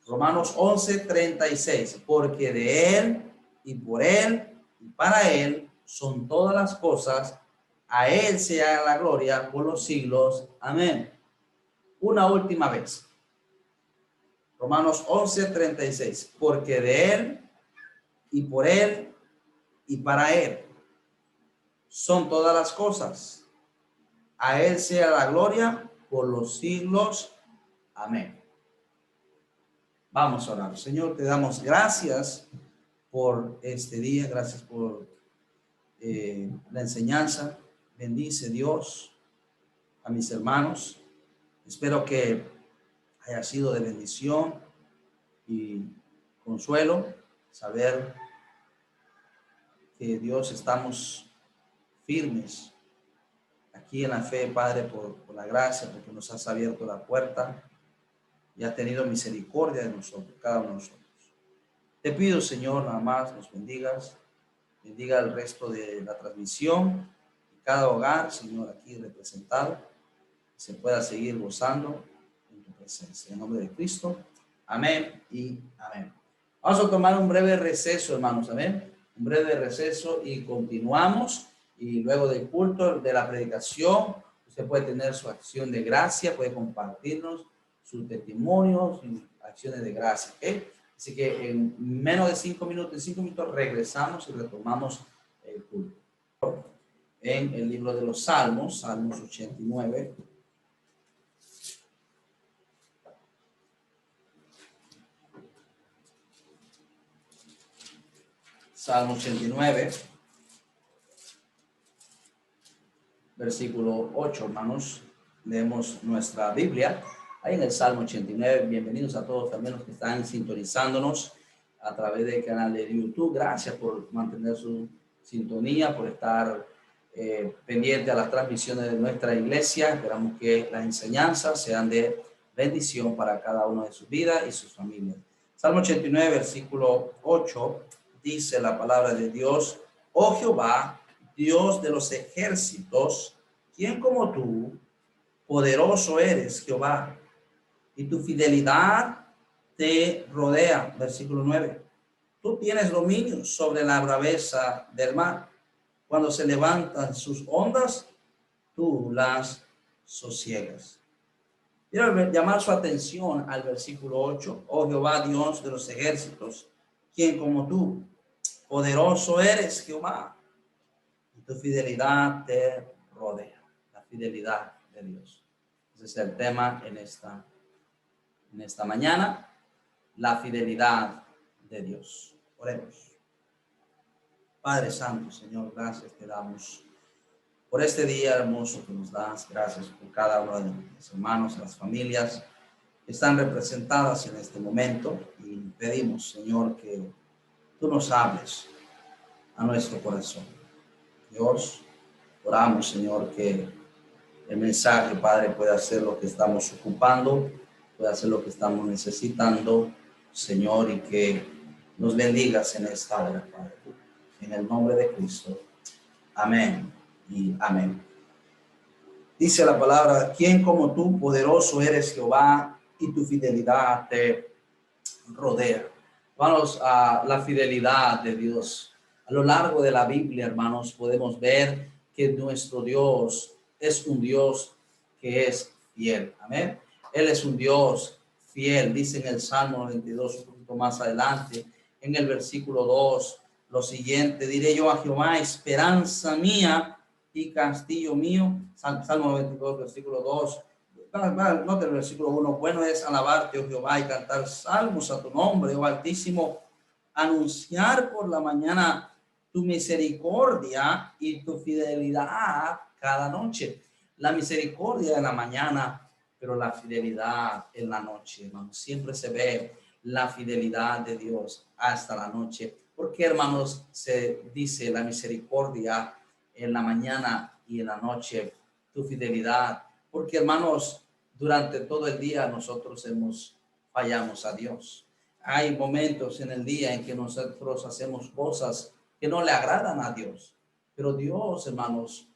Romanos 11:36, porque de Él y por Él y para Él son todas las cosas, a Él sea la gloria por los siglos. Amén. Una última vez. Romanos 11:36, porque de Él y por Él y para Él son todas las cosas, a Él sea la gloria por los siglos. Amén. Vamos a orar. Señor, te damos gracias por este día, gracias por la enseñanza. Bendice, Dios, a mis hermanos. Espero que haya sido de bendición y consuelo saber que Dios estamos firmes aquí en la fe, Padre, por la gracia, porque nos has abierto la puerta y has tenido misericordia de nosotros, cada uno de nosotros. Te pido, Señor, nada más nos bendigas, bendiga el resto de la transmisión, cada hogar, Señor, aquí representado, se pueda seguir gozando en tu presencia. En nombre de Cristo, amén y amén. Vamos a tomar un breve receso, hermanos, amén. Un breve receso y continuamos. Y luego del culto, de la predicación, usted Usted puede tener su acción de gracia, puede compartirnos sus testimonios y acciones de gracia. ¿Okay? Así que en menos de 5 minutos, en 5 minutos regresamos y retomamos el culto. En el libro de los Salmos, Salmos 89. Salmo 89, versículo 8, hermanos. Leemos nuestra Biblia. Ahí en el Salmo 89, bienvenidos a todos también los que están sintonizándonos a través del canal de YouTube. Gracias por mantener su sintonía, por estar pendiente a las transmisiones de nuestra iglesia. Esperamos que las enseñanzas sean de bendición para cada uno de sus vidas y sus familias. Salmo 89, versículo 8, dice la palabra de Dios: Oh Jehová, Dios de los ejércitos, ¿quién como tú? Poderoso eres, Jehová, y tu fidelidad te rodea. Versículo 9. Tú tienes dominio sobre la braveza del mar. Cuando se levantan sus ondas, tú las sosiegas. Quiero llamar su atención al versículo 8. Oh Jehová, Dios de los ejércitos, ¿quién como tú? Poderoso eres, Jehová, y tu fidelidad te rodea. La fidelidad de Dios. Ese es el tema en esta mañana. La fidelidad de Dios. Oremos. Padre Santo, Señor, gracias te damos por este día hermoso que nos das. Gracias por cada uno de mis hermanos, las familias que están representadas en este momento. Y pedimos, Señor, que tú nos hables a nuestro corazón. Dios, oramos, Señor, que el mensaje, Padre, pueda ser lo que estamos ocupando, pueda ser lo que estamos necesitando, Señor, y que nos bendigas en esta hora, Padre. En el nombre de Cristo. Amén y amén. Dice la palabra: ¿quién como tú, poderoso eres, Jehová, y tu fidelidad te rodea? Vamos a la fidelidad de Dios. A lo largo de la Biblia, hermanos, podemos ver que nuestro Dios es un Dios que es fiel. Amén. Él es un Dios fiel. Dice en el Salmo 92, un poquito más adelante, en el versículo 2, lo siguiente: diré yo a Jehová, esperanza mía y castillo mío. Salmo 92, versículo 2. Nota el versículo 1. Bueno es alabarte, oh Jehová, y cantar salmos a tu nombre, oh Altísimo. Anunciar por la mañana tu misericordia y tu fidelidad cada noche. La misericordia en la mañana, pero la fidelidad en la noche, hermanos. Siempre se ve la fidelidad de Dios hasta la noche. ¿Por qué, hermanos, se dice la misericordia en la mañana y en la noche, tu fidelidad? Porque, hermanos, durante todo el día nosotros fallamos a Dios. Hay momentos en el día en que nosotros hacemos cosas que no le agradan a Dios. Pero Dios, hermanos,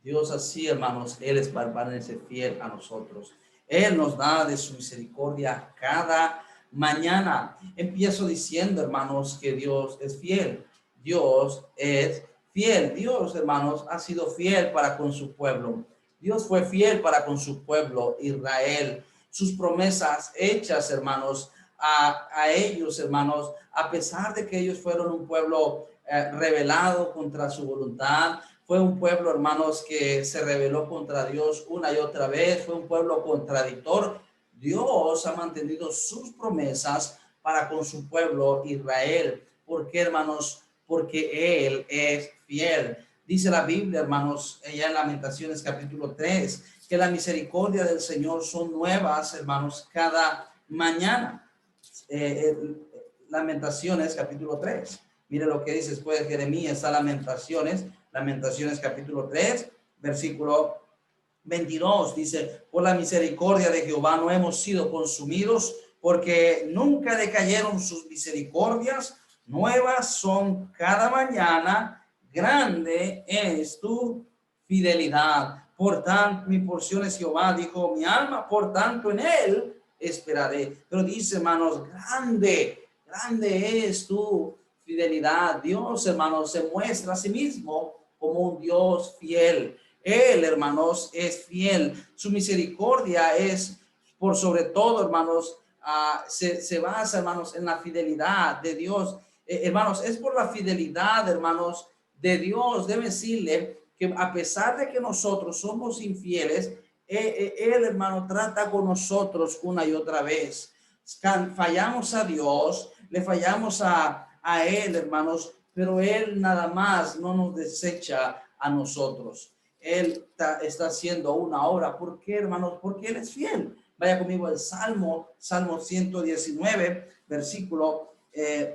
Dios así, hermanos, Él es permanece fiel a nosotros. Él nos da de su misericordia cada mañana. Empiezo diciendo, hermanos, que Dios es fiel. Dios es fiel. Dios, hermanos, ha sido fiel para con su pueblo. Dios fue fiel para con su pueblo, Israel. Sus promesas hechas, hermanos, a ellos, hermanos, a pesar de que ellos fueron un pueblo rebelado contra su voluntad, fue un pueblo, hermanos, que se rebeló contra Dios una y otra vez, fue un pueblo contradictor. Dios ha mantenido sus promesas para con su pueblo Israel. ¿Por qué, hermanos? Porque Él es fiel. Dice la Biblia, hermanos, allá en Lamentaciones capítulo 3, que la misericordia del Señor son nuevas, hermanos, cada mañana. Lamentaciones capítulo 3. Mire lo que dice después de Jeremías, está Lamentaciones capítulo 3, versículo 22. Dice: por la misericordia de Jehová no hemos sido consumidos, porque nunca decayeron sus misericordias. Nuevas son cada mañana, grande es tu fidelidad. Por tanto, mi porción es Jehová, dijo mi alma, por tanto en él esperaré. Pero dice, hermanos, grande es tu fidelidad. Dios, hermanos, se muestra a sí mismo como un Dios fiel. Él, hermanos, es fiel. Su misericordia es por sobre todo, hermanos, se basa, hermanos, en la fidelidad de Dios. Hermanos, es por la fidelidad, hermanos, de Dios. Debe decirle que a pesar de que nosotros somos infieles, Él, hermano, trata con nosotros una y otra vez. Fallamos a Dios, le fallamos a Él, hermanos, pero Él nada más no nos desecha a nosotros. Él está haciendo una obra. ¿Por qué, hermanos? Porque Él es fiel. Vaya conmigo al Salmo 119, versículo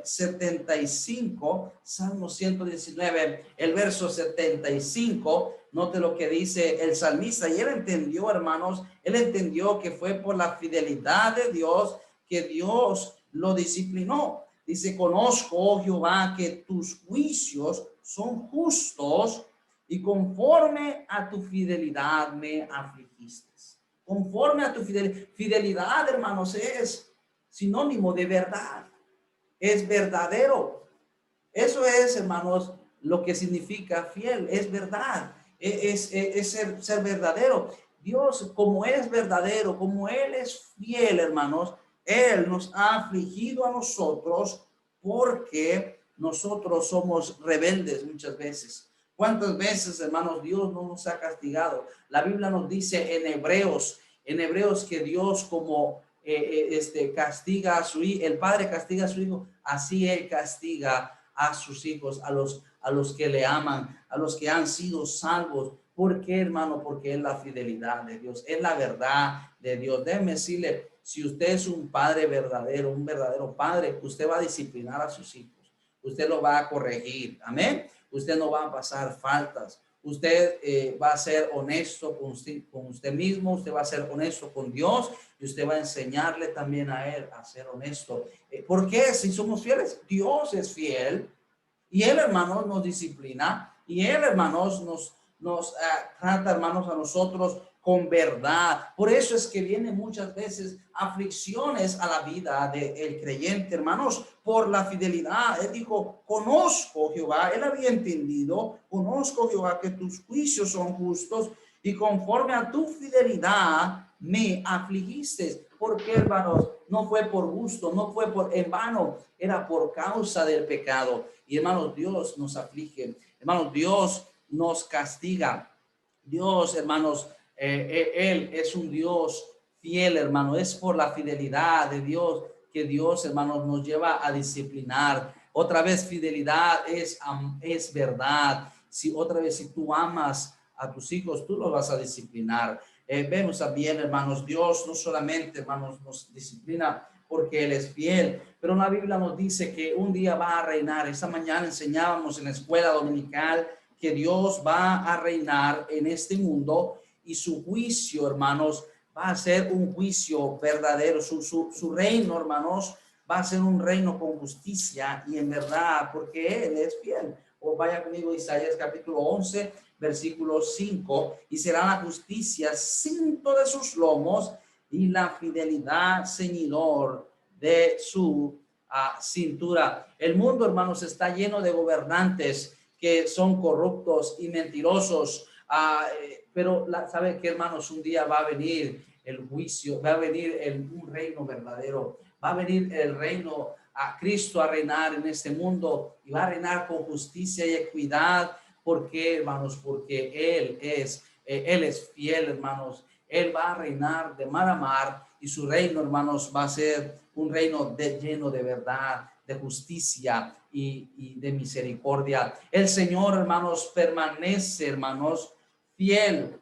75, Salmo 119, el verso 75. Note lo que dice el salmista, y él entendió, hermanos, él entendió que fue por la fidelidad de Dios que Dios lo disciplinó. Dice, conozco, oh Jehová, que tus juicios son justos y conforme a tu fidelidad me afligiste. Conforme a tu fidelidad, hermanos, es sinónimo de verdad. Es verdadero. Eso es, hermanos, lo que significa fiel. Es verdad. Es ser verdadero. Dios, como es verdadero, como Él es fiel, hermanos, Él nos ha afligido a nosotros porque nosotros somos rebeldes muchas veces. ¿Cuántas veces, hermanos, Dios no nos ha castigado? La Biblia nos dice en Hebreos que Dios como castiga a su hijo, el Padre castiga a su hijo, así Él castiga a sus hijos, a los que le aman, a los que han sido salvos. ¿Por qué, hermano? Porque es la fidelidad de Dios, es la verdad de Dios. Déjeme decirle, si usted es un padre verdadero, un verdadero padre, usted va a disciplinar a sus hijos. Usted lo va a corregir. Amén. Usted no va a pasar faltas. Usted va a ser honesto con usted mismo. Usted va a ser honesto con Dios. Y usted va a enseñarle también a Él a ser honesto. ¿Por qué? Si somos fieles, Dios es fiel. Y Él, hermanos, nos disciplina. Y Él, hermanos, nos trata, hermanos, a nosotros con verdad. Por eso es que vienen muchas veces aflicciones a la vida del creyente, hermanos, por la fidelidad. Él dijo, conozco, Jehová, él había entendido, conozco, Jehová, que tus juicios son justos y conforme a tu fidelidad me afligiste. Porque, hermanos, no fue por gusto, no fue en vano, era por causa del pecado. Y, hermanos, Dios nos aflige, hermanos, Dios nos castiga. Dios, hermanos, Él es un Dios fiel, hermano. Es por la fidelidad de Dios que Dios, hermanos, nos lleva a disciplinar. Otra vez, fidelidad es verdad. Si tú amas a tus hijos, tú los vas a disciplinar. Vemos también, hermanos, Dios no solamente, hermanos, nos disciplina porque Él es fiel, pero la Biblia nos dice que un día va a reinar. Esta mañana enseñábamos en la escuela dominical que Dios va a reinar en este mundo y su juicio, hermanos, va a ser un juicio verdadero. Su reino, hermanos, va a ser un reino con justicia y en verdad, porque Él es fiel. O vaya conmigo a Isaías capítulo 11, versículo 5, y será la justicia cinto de sus lomos y la fidelidad ceñidor de su cintura. El mundo, hermanos, está lleno de gobernantes que son corruptos y mentirosos, pero sabe que, hermanos, un día va a venir el juicio, va a venir un reino verdadero, va a venir el reino a Cristo a reinar en este mundo y va a reinar con justicia y equidad. ¿Por qué, hermanos? Porque Él es fiel, hermanos. Él va a reinar de mar a mar y su reino, hermanos, va a ser un reino lleno de verdad, de justicia y de misericordia. El Señor, hermanos, permanece, hermanos, fiel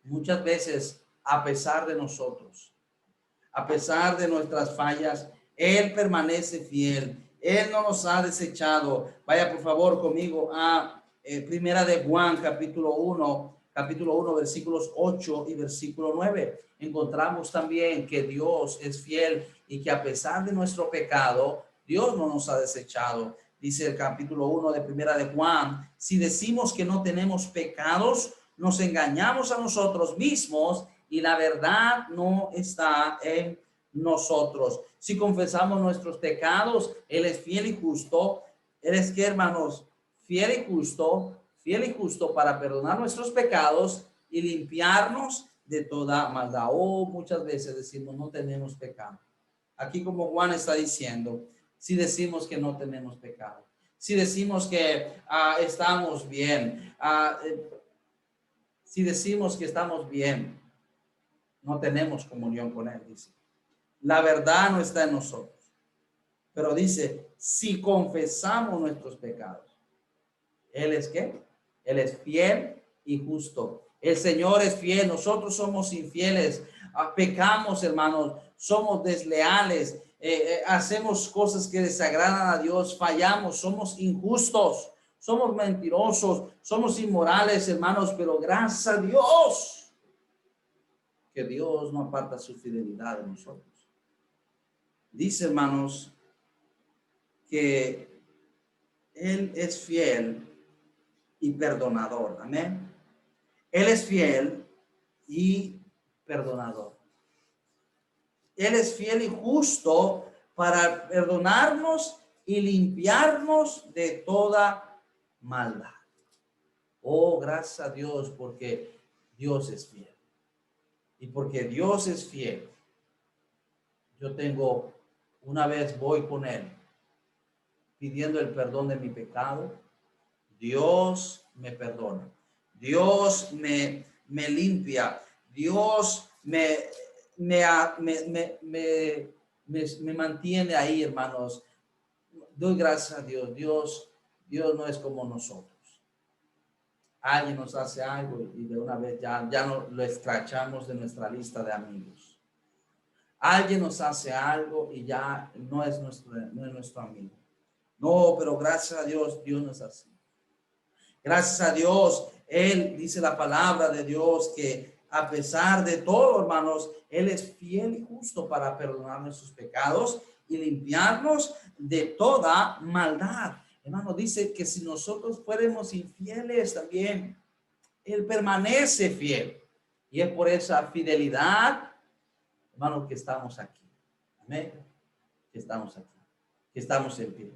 muchas veces a pesar de nosotros, a pesar de nuestras fallas. Él permanece fiel. Él no nos ha desechado. Vaya por favor conmigo a Primera de Juan, capítulo 1, versículos 8 y versículo 9. Encontramos también que Dios es fiel y que a pesar de nuestro pecado, Dios no nos ha desechado. Dice el capítulo 1 de Primera de Juan, si decimos que no tenemos pecados, nos engañamos a nosotros mismos y la verdad no está en nosotros. Si confesamos nuestros pecados, Él es fiel y justo. Él es que, hermanos, fiel y justo fiel y justo para perdonar nuestros pecados y limpiarnos de toda maldad. O muchas veces decimos no tenemos pecado. Aquí como Juan está diciendo, si decimos que no tenemos pecado, si decimos que estamos bien, si decimos que estamos bien, no tenemos comunión con él, dice. La verdad no está en nosotros. Pero dice, si confesamos nuestros pecados, ¿él es qué? Él es fiel y justo. El Señor es fiel, nosotros somos infieles, pecamos, hermanos, somos desleales, hacemos cosas que desagradan a Dios, fallamos, somos injustos, somos mentirosos, somos inmorales, hermanos, pero gracias a Dios que Dios no aparta su fidelidad de nosotros. Dice, hermanos, que Él es fiel y perdonador. Amén. Él es fiel y perdonador. Él es fiel y justo para perdonarnos y limpiarnos de toda maldad. Oh, gracias a Dios, porque Dios es fiel. Y porque Dios es fiel, yo tengo, una vez voy con Él, pidiendo el perdón de mi pecado, Dios me perdona. Dios me limpia. Dios me mantiene ahí, hermanos. Doy gracias a Dios. Dios no es como nosotros. Alguien nos hace algo y de una vez ya no lo escrachamos de nuestra lista de amigos. Alguien nos hace algo y ya no es nuestro amigo. No, pero gracias a Dios, Dios no es así. Gracias a Dios, Él dice la palabra de Dios que a pesar de todo, hermanos, Él es fiel y justo para perdonar nuestros pecados y limpiarnos de toda maldad. Hermano, dice que si nosotros fuéramos infieles también, Él permanece fiel. Y es por esa fidelidad, hermano, que estamos aquí. Amén. Que estamos aquí. Que estamos en pie.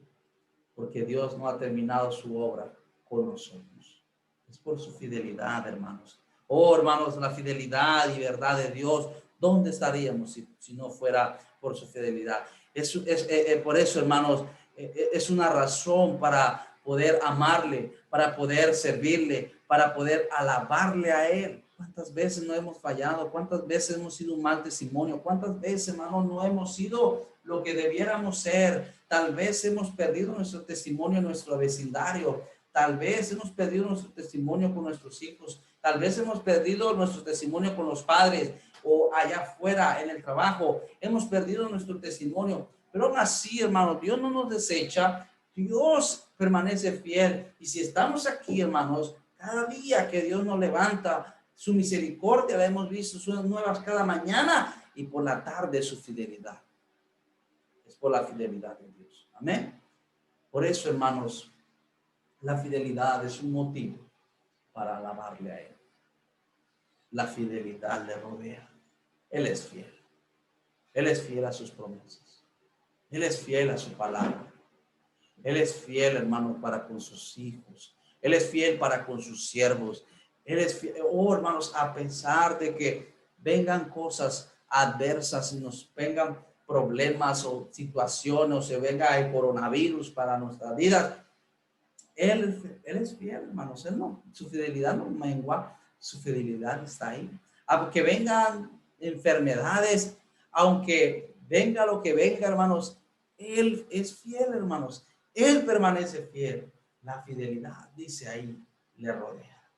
Porque Dios no ha terminado su obra con nosotros. Es por su fidelidad, hermanos. Oh, hermanos, la fidelidad y verdad de Dios, ¿dónde estaríamos si no fuera por su fidelidad? Por eso, hermanos, es una razón para poder amarle, para poder servirle, para poder alabarle a Él. ¿Cuántas veces no hemos fallado? ¿Cuántas veces hemos sido un mal testimonio? ¿Cuántas veces, hermanos, no hemos sido lo que debiéramos ser? Tal vez hemos perdido nuestro testimonio en nuestro vecindario. Tal vez hemos perdido nuestro testimonio con nuestros hijos. Tal vez hemos perdido nuestro testimonio con los padres o allá afuera en el trabajo. Hemos perdido nuestro testimonio. Pero aún así, hermano, Dios no nos desecha. Dios permanece fiel. Y si estamos aquí, hermanos, cada día que Dios nos levanta, su misericordia la hemos visto, son nuevas cada mañana y por la tarde su fidelidad. Es por la fidelidad de Dios. Amén. Por eso, hermanos, la fidelidad es un motivo para alabarle a Él. La fidelidad le rodea. Él es fiel. Él es fiel a sus promesas. Él es fiel a su palabra. Él es fiel, hermano, para con sus hijos. Él es fiel para con sus siervos. Él es fiel. Oh, hermanos, a pesar de que vengan cosas adversas y nos vengan problemas o situaciones o se venga el coronavirus para nuestras vidas, Él es fiel, hermanos. Él no, su fidelidad no mengua, su fidelidad está ahí. Aunque vengan enfermedades, aunque venga lo que venga, hermanos, Él es fiel, hermanos. Él permanece fiel. La fidelidad, dice ahí, le rodea.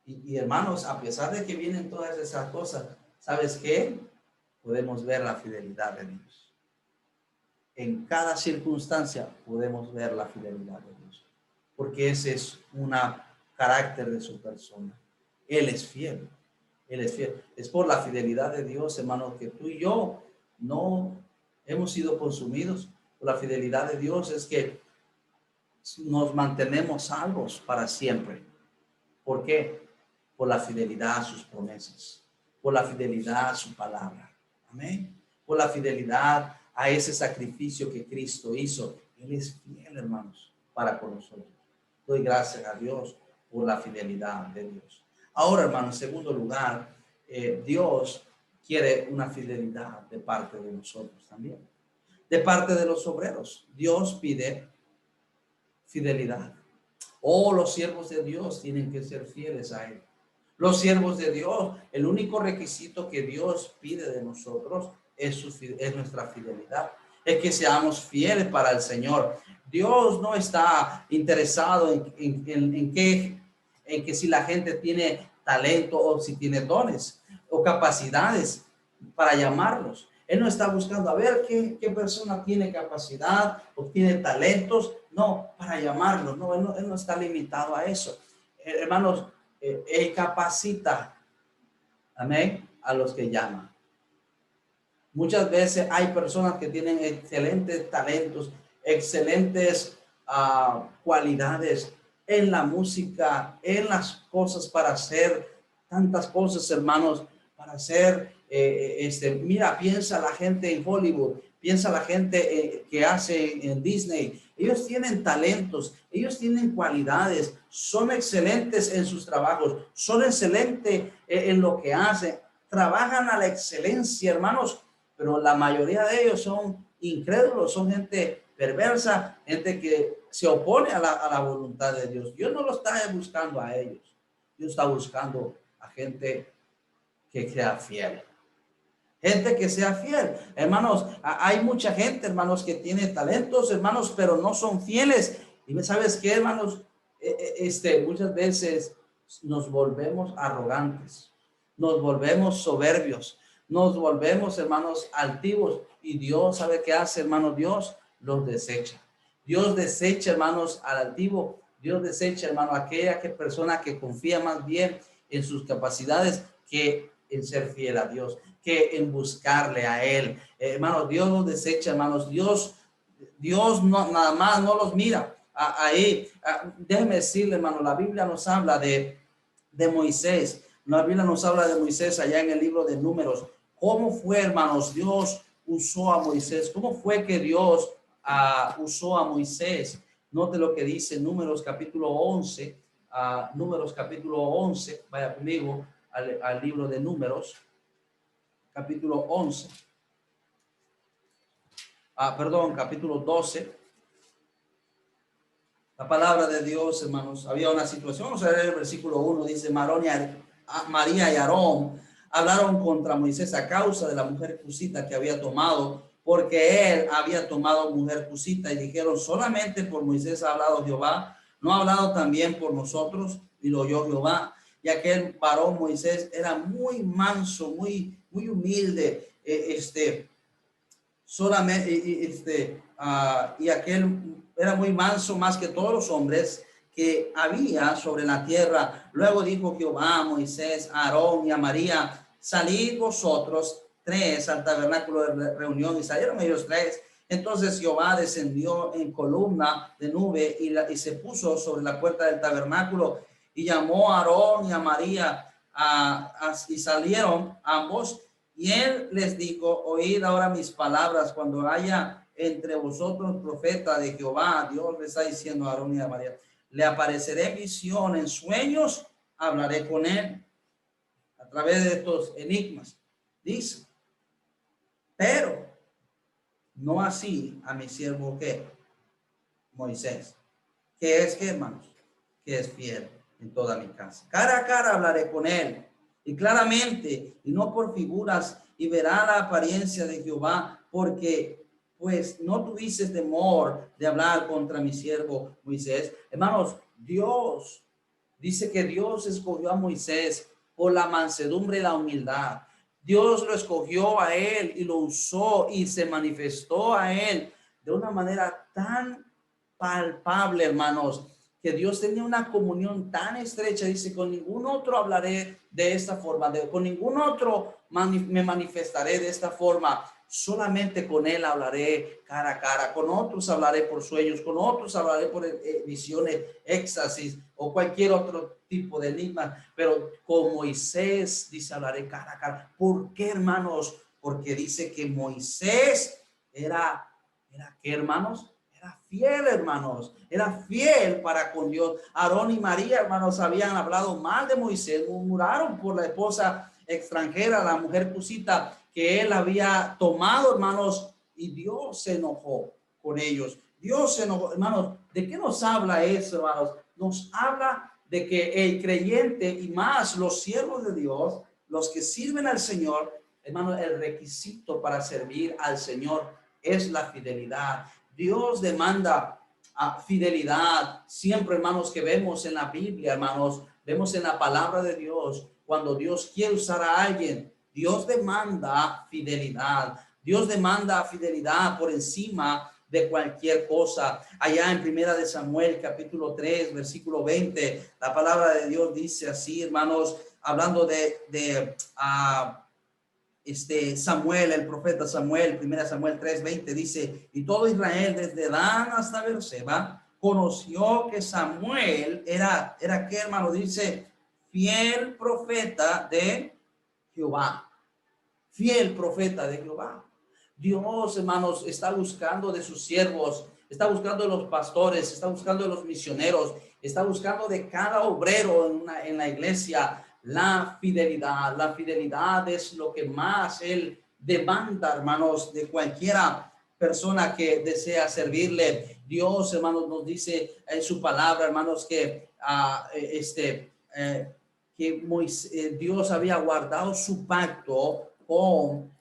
Y hermanos, a pesar de que vienen todas esas cosas, ¿sabes qué? Podemos ver la fidelidad de Dios. En cada circunstancia podemos ver la fidelidad de Dios. Porque ese es un carácter de su persona. Él es fiel. Él es fiel. Es por la fidelidad de Dios, hermanos, que tú y yo no hemos sido consumidos. Por la fidelidad de Dios es que nos mantenemos salvos para siempre. ¿Por qué? Por la fidelidad a sus promesas. Por la fidelidad a su palabra. Amén. Por la fidelidad a ese sacrificio que Cristo hizo. Él es fiel, hermanos, para con nosotros. doy gracias a Dios por la fidelidad de Dios. Ahora, hermano, en segundo lugar, Dios quiere una fidelidad de parte de nosotros también. De parte de los obreros, Dios pide fidelidad. Oh, los siervos de Dios tienen que ser fieles a Él. Los siervos de Dios, el único requisito que Dios pide de nosotros es nuestra fidelidad. Es que seamos fieles para el Señor. Dios no está interesado en que si la gente tiene talento o si tiene dones o capacidades para llamarlos. Él no está buscando a ver qué persona tiene capacidad o tiene talentos, no, para llamarlos. No, él no está limitado a eso. Hermanos, Él capacita, amén, a los que llaman. Muchas veces hay personas que tienen excelentes talentos, excelentes cualidades en la música, en las cosas para hacer tantas cosas, hermanos, para hacer, mira, piensa la gente en Hollywood, piensa la gente que hace en Disney. Ellos tienen talentos, ellos tienen cualidades, son excelentes en sus trabajos, son excelentes en lo que hacen, trabajan a la excelencia, hermanos, pero la mayoría de ellos son incrédulos, son gente perversa, gente que se opone a la voluntad de Dios. Dios no lo está buscando a ellos, Dios está buscando a gente que sea fiel. Gente que sea fiel. Hermanos, hay mucha gente, hermanos, que tiene talentos, hermanos, pero no son fieles. Y ¿sabes qué, hermanos? Muchas veces nos volvemos arrogantes, nos volvemos soberbios, nos volvemos, hermanos, altivos. Y Dios, ¿sabe qué hace, hermano? Dios los desecha. Dios desecha, hermanos, al altivo. Dios desecha, hermano, a aquella persona que confía más bien en sus capacidades que en ser fiel a Dios, que en buscarle a Él. Hermanos, Dios los desecha, hermanos. Dios no, nada más no los mira. Déjeme decirle, hermano, la Biblia nos habla de Moisés. La Biblia nos habla de Moisés allá en el libro de Números. ¿Cómo fue, hermanos, Dios usó a Moisés? ¿Cómo fue que Dios usó a Moisés? Note lo que dice Números capítulo 11. Números capítulo 11. Vaya conmigo al libro de Números. Capítulo 11. Capítulo 12. La palabra de Dios, hermanos, había una situación, vamos a ver el versículo 1, dice, María y Aarón hablaron contra Moisés a causa de la mujer cusita que había tomado, porque él había tomado mujer cusita, y dijeron, solamente por Moisés ha hablado Jehová, no ha hablado también por nosotros, y lo oyó Jehová. Y aquel varón Moisés era muy manso, muy humilde, y aquel era muy manso más que todos los hombres que había sobre la tierra. Luego dijo Jehová a Moisés, a Aarón y a María, salid vosotros tres al tabernáculo de reunión, y salieron ellos tres. Entonces Jehová descendió en columna de nube y se puso sobre la puerta del tabernáculo y llamó a Aarón y a María y salieron ambos. Y él les dijo, oíd ahora mis palabras, cuando haya entre vosotros profeta de Jehová, Dios le está diciendo a Aarón y a María, le apareceré en visión, en sueños, hablaré con él a través de estos enigmas. Dice, pero no así a mi siervo que Moisés, que es que, hermanos, que es fiel en toda mi casa. Cara a cara hablaré con él, y claramente, y no por figuras, y verá la apariencia de Jehová, porque pues no tuviste temor de hablar contra mi siervo Moisés. Hermanos, Dios dice que Dios escogió a Moisés por la mansedumbre y la humildad. Dios lo escogió a él y lo usó y se manifestó a él de una manera tan palpable, hermanos, que Dios tenía una comunión tan estrecha. Dice, con ningún otro hablaré de esta forma, con ningún otro me manifestaré de esta forma, solamente con él hablaré cara a cara, con otros hablaré por sueños, con otros hablaré por visiones, éxtasis o cualquier otro tipo de enigma, pero con Moisés, dice, hablaré cara a cara. ¿Por qué, hermanos? Porque dice que Moisés era ¿qué, hermanos? Era fiel, hermanos, era fiel para con Dios. Aarón y María, hermanos, habían hablado mal de Moisés, murmuraron por la esposa extranjera, la mujer cusita que él había tomado, hermanos, y Dios se enojó con ellos. Dios se enojó, hermanos. ¿De qué nos habla eso, hermanos? Nos habla de que el creyente y más los siervos de Dios, los que sirven al Señor, hermanos, el requisito para servir al Señor es la fidelidad. Dios demanda fidelidad. Siempre, hermanos, que vemos en la Biblia, hermanos, vemos en la palabra de Dios, cuando Dios quiere usar a alguien, Dios demanda fidelidad. Dios demanda fidelidad por encima de cualquier cosa. Allá en Primera de Samuel, capítulo 3, versículo 20, la palabra de Dios dice así, hermanos, hablando de Samuel, el profeta Samuel, 1 Samuel 3:20 dice, y todo Israel desde Dan hasta Beerseba conoció que Samuel era ¿qué, hermano? Dice, fiel profeta de Jehová. Fiel profeta de Jehová. Dios, hermanos, está buscando de sus siervos, está buscando de los pastores, está buscando de los misioneros, está buscando de cada obrero en la iglesia la fidelidad. La fidelidad es lo que más él demanda, hermanos, de cualquiera persona que desea servirle. Dios, hermanos, nos dice en su palabra, hermanos, que Dios había guardado su pacto con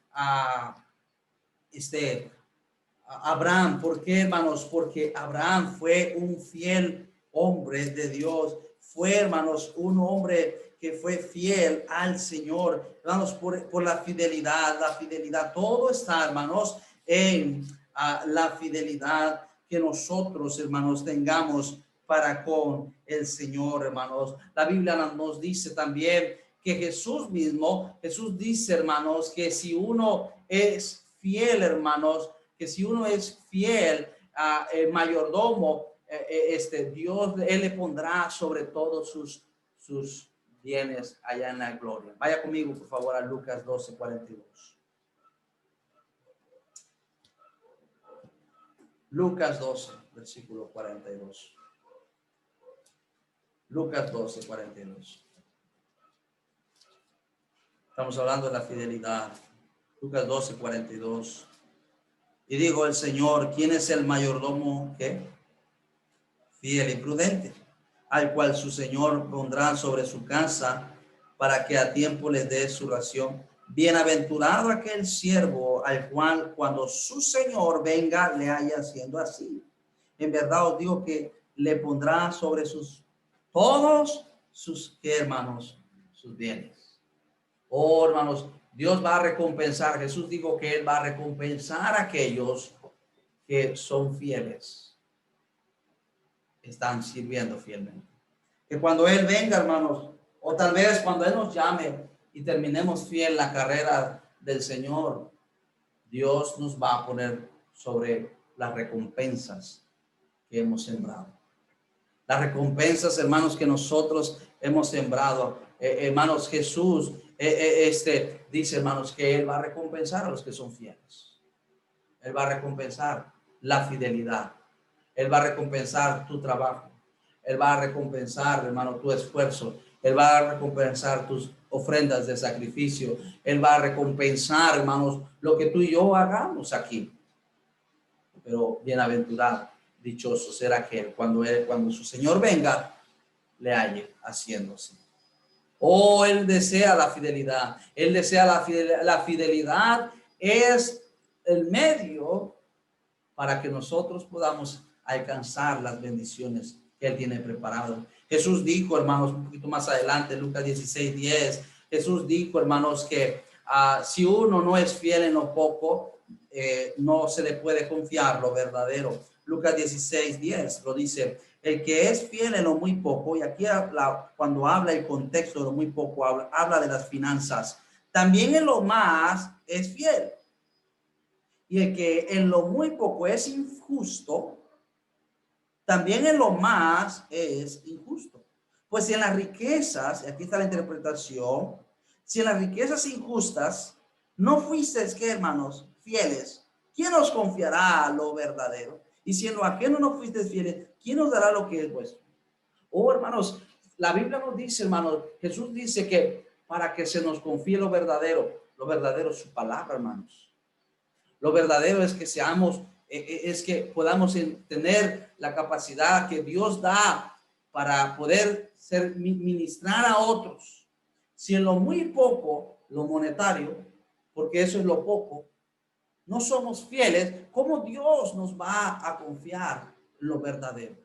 Abraham. ¿Por qué, hermanos? Porque Abraham fue un fiel hombre de Dios. Fue, hermanos, un hombre que fue fiel al Señor. Hermanos, por la fidelidad. La fidelidad, todo está, hermanos, en la fidelidad que nosotros, hermanos, tengamos para con el Señor, hermanos. La Biblia nos dice también que Jesús dice, hermanos, que si uno es fiel, hermanos, que si uno es fiel a mayordomo, Dios, él le pondrá sobre todos sus bienes allá en la gloria. Vaya conmigo, por favor, a Lucas 12:42. Lucas 12, versículo 42. Lucas 12:42. Estamos hablando de la fidelidad. Lucas 12:42. Y dijo el Señor, ¿quién es el mayordomo que fiel y prudente, al cual su Señor pondrá sobre su casa para que a tiempo les dé su ración? Bienaventurado aquel siervo al cual cuando su Señor venga le haya haciendo así. En verdad os digo que le pondrá sobre todos sus, ¿qué, hermanos? Sus bienes. Oh, hermanos, Dios va a recompensar. Jesús dijo que él va a recompensar a aquellos que son fieles, están sirviendo fielmente. Que cuando él venga, hermanos, o tal vez cuando él nos llame y terminemos fiel la carrera del Señor, Dios nos va a poner sobre las recompensas que hemos sembrado. Las recompensas, hermanos, que nosotros hemos sembrado. Hermanos, Jesús dice, hermanos, que él va a recompensar a los que son fieles. Él va a recompensar la fidelidad. Él va a recompensar tu trabajo. Él va a recompensar, hermano, tu esfuerzo. Él va a recompensar tus ofrendas de sacrificio. Él va a recompensar, hermanos, lo que tú y yo hagamos aquí. Pero bienaventurado, dichoso será aquel cuando su Señor venga, le halle haciendo así. Oh, él desea la fidelidad. Él desea la fidelidad. La fidelidad es el medio para que nosotros podamos alcanzar las bendiciones que él tiene preparado. Jesús dijo, hermanos, un poquito más adelante, Lucas 16:10, Jesús dijo, hermanos, que si uno no es fiel en lo poco, no se le puede confiar lo verdadero. Lucas 16:10 lo dice, el que es fiel en lo muy poco, y aquí cuando habla el contexto de lo muy poco, habla de las finanzas, también en lo más es fiel. Y el que en lo muy poco es injusto, también en lo más es injusto. Pues si en las riquezas, y aquí está la interpretación, si en las riquezas injustas no fuisteis, ¿qué, hermanos? Fieles, ¿quién os confiará lo verdadero? Y si en lo ajeno no fuisteis fieles, ¿quién os dará lo que es vuestro? Oh, hermanos, la Biblia nos dice, hermanos, Jesús dice que para que se nos confíe lo verdadero es su palabra, hermanos. Lo verdadero es que seamos, es que podamos tener la capacidad que Dios da para poder ministrar a otros. Si en lo muy poco, lo monetario, porque eso es lo poco, no somos fieles, ¿cómo Dios nos va a confiar lo verdadero?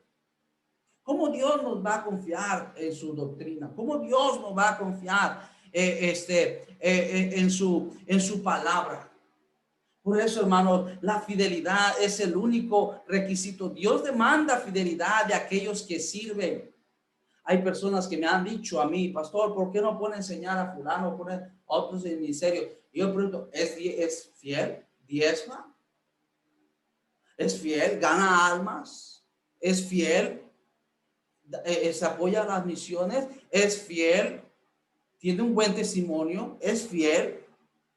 ¿Cómo Dios nos va a confiar en su doctrina? ¿Cómo Dios nos va a confiar en su palabra? Por eso, hermanos, la fidelidad es el único requisito. Dios demanda fidelidad de aquellos que sirven. Hay personas que me han dicho a mí, pastor, ¿por qué no pone a enseñar a fulano, pone a otros en ministerio? Y yo pregunto, ¿es fiel? ¿Diezma? ¿Es fiel? ¿Gana almas? ¿Es fiel? ¿Se apoya a las misiones? ¿Es fiel? ¿Tiene un buen testimonio? ¿Es fiel?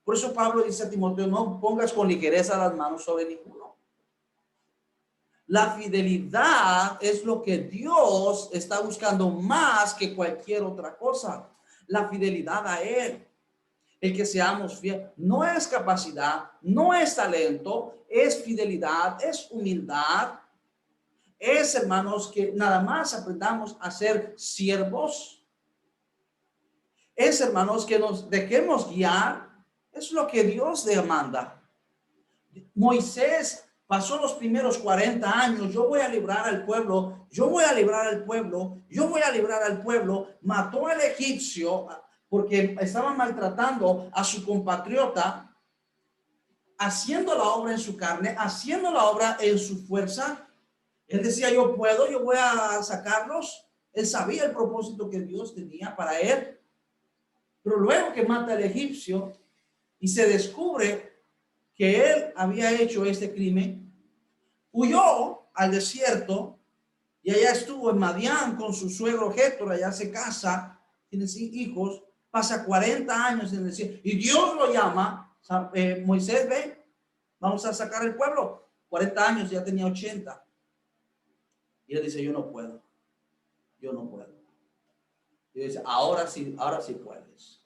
Por eso Pablo dice a Timoteo, no pongas con ligereza las manos sobre ninguno. La fidelidad es lo que Dios está buscando más que cualquier otra cosa. La fidelidad a Él. El que seamos fieles. No es capacidad, no es talento, es fidelidad, es humildad. Es, hermanos, que nada más aprendamos a ser siervos. Es, hermanos, que nos dejemos guiar. Es lo que Dios demanda. Moisés pasó los primeros 40 años. Yo voy a librar al pueblo. Yo voy a librar al pueblo. Yo voy a librar al pueblo. Mató al egipcio porque estaba maltratando a su compatriota, haciendo la obra en su carne, haciendo la obra en su fuerza. Él decía, yo puedo, yo voy a sacarlos. Él sabía el propósito que Dios tenía para él. Pero luego que mata al egipcio y se descubre que él había hecho este crimen, huyó al desierto y allá estuvo en Madián con su suegro Jetro. Allá se casa, tiene hijos, pasa 40 años en el desierto y Dios lo llama, Moisés, ve, vamos a sacar el pueblo. 40 años, ya tenía 80. Y él dice, yo no puedo. Y dice, ahora sí puedes.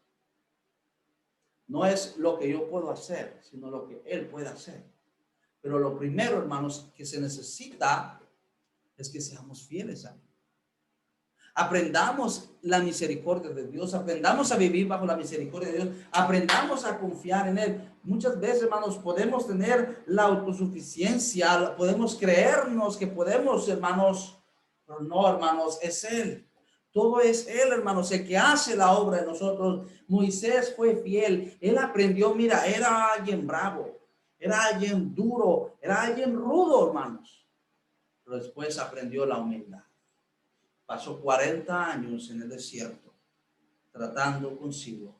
No es lo que yo puedo hacer, sino lo que Él puede hacer. Pero lo primero, hermanos, que se necesita es que seamos fieles a Él. Aprendamos la misericordia de Dios, aprendamos a vivir bajo la misericordia de Dios, aprendamos a confiar en Él. Muchas veces, hermanos, podemos tener la autosuficiencia, podemos creernos que podemos, hermanos, pero no, hermanos, es Él. Todo es Él, hermanos, el que hace la obra de nosotros. Moisés fue fiel. Él aprendió, mira, era alguien bravo, era alguien duro, era alguien rudo, hermanos. Pero después aprendió la humildad. Pasó 40 años en el desierto, tratando consigo,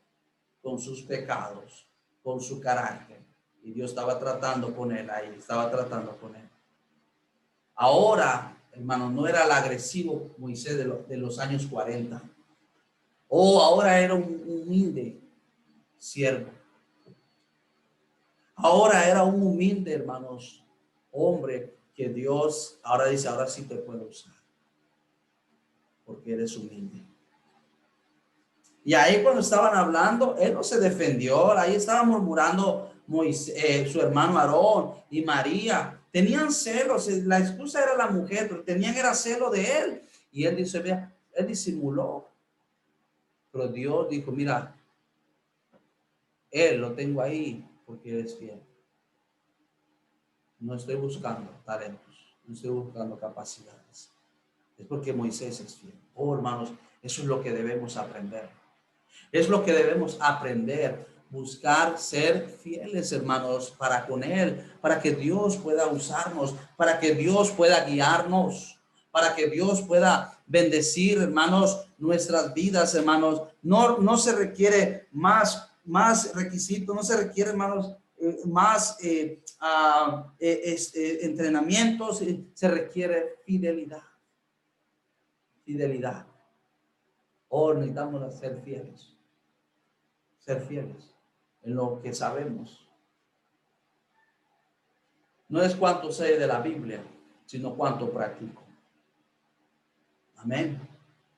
con sus pecados, con su carácter. Y Dios estaba tratando con él ahí, estaba tratando con él. Ahora, hermano, no era el agresivo Moisés de los años 40. Ahora era un humilde siervo. Ahora era un humilde, hermanos, hombre que Dios ahora dice, ahora sí te puedo usar. Porque eres humilde. Y ahí cuando estaban hablando, él no se defendió. Ahí estaba murmurando Moisés, su hermano Aarón y María. Tenían celos. La excusa era la mujer, pero era celo de él. Y él dice, vea, él disimuló. Pero Dios dijo, mira, él lo tengo ahí porque eres fiel. No estoy buscando talentos, no estoy buscando capacidades. Es porque Moisés es fiel. Hermanos, eso es lo que debemos aprender. Es lo que debemos aprender, buscar ser fieles, hermanos, para con Él, para que Dios pueda usarnos, para que Dios pueda guiarnos, para que Dios pueda bendecir, hermanos, nuestras vidas, hermanos. No se requiere más requisito, no se requiere, hermanos, más entrenamientos, se requiere fidelidad. Fidelidad. Necesitamos ser fieles. Ser fieles en lo que sabemos. No es cuánto sé de la Biblia, sino cuánto practico. Amén.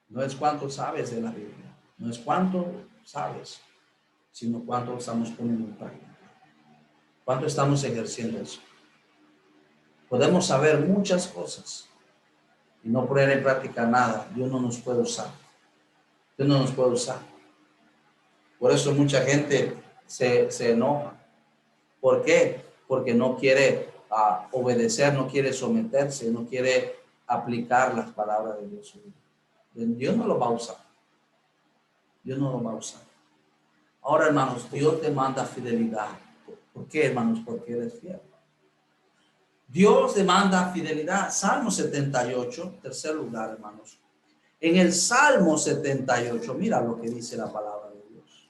No es cuánto sabes de la Biblia, no es cuánto sabes, sino cuánto estamos poniendo en práctica. Cuánto estamos ejerciendo eso. Podemos saber muchas cosas y no poner en práctica nada. Dios no nos puede usar. Dios no nos puede usar. Por eso mucha gente se enoja. ¿Por qué? Porque no quiere obedecer, no quiere someterse, no quiere aplicar las palabras de Dios. Dios no lo va a usar. Dios no lo va a usar. Ahora, hermanos, Dios demanda fidelidad. ¿Por qué, hermanos? Porque eres fiel. Dios demanda fidelidad. Salmo 78, tercer lugar, hermanos. En el Salmo 78, mira lo que dice la palabra de Dios.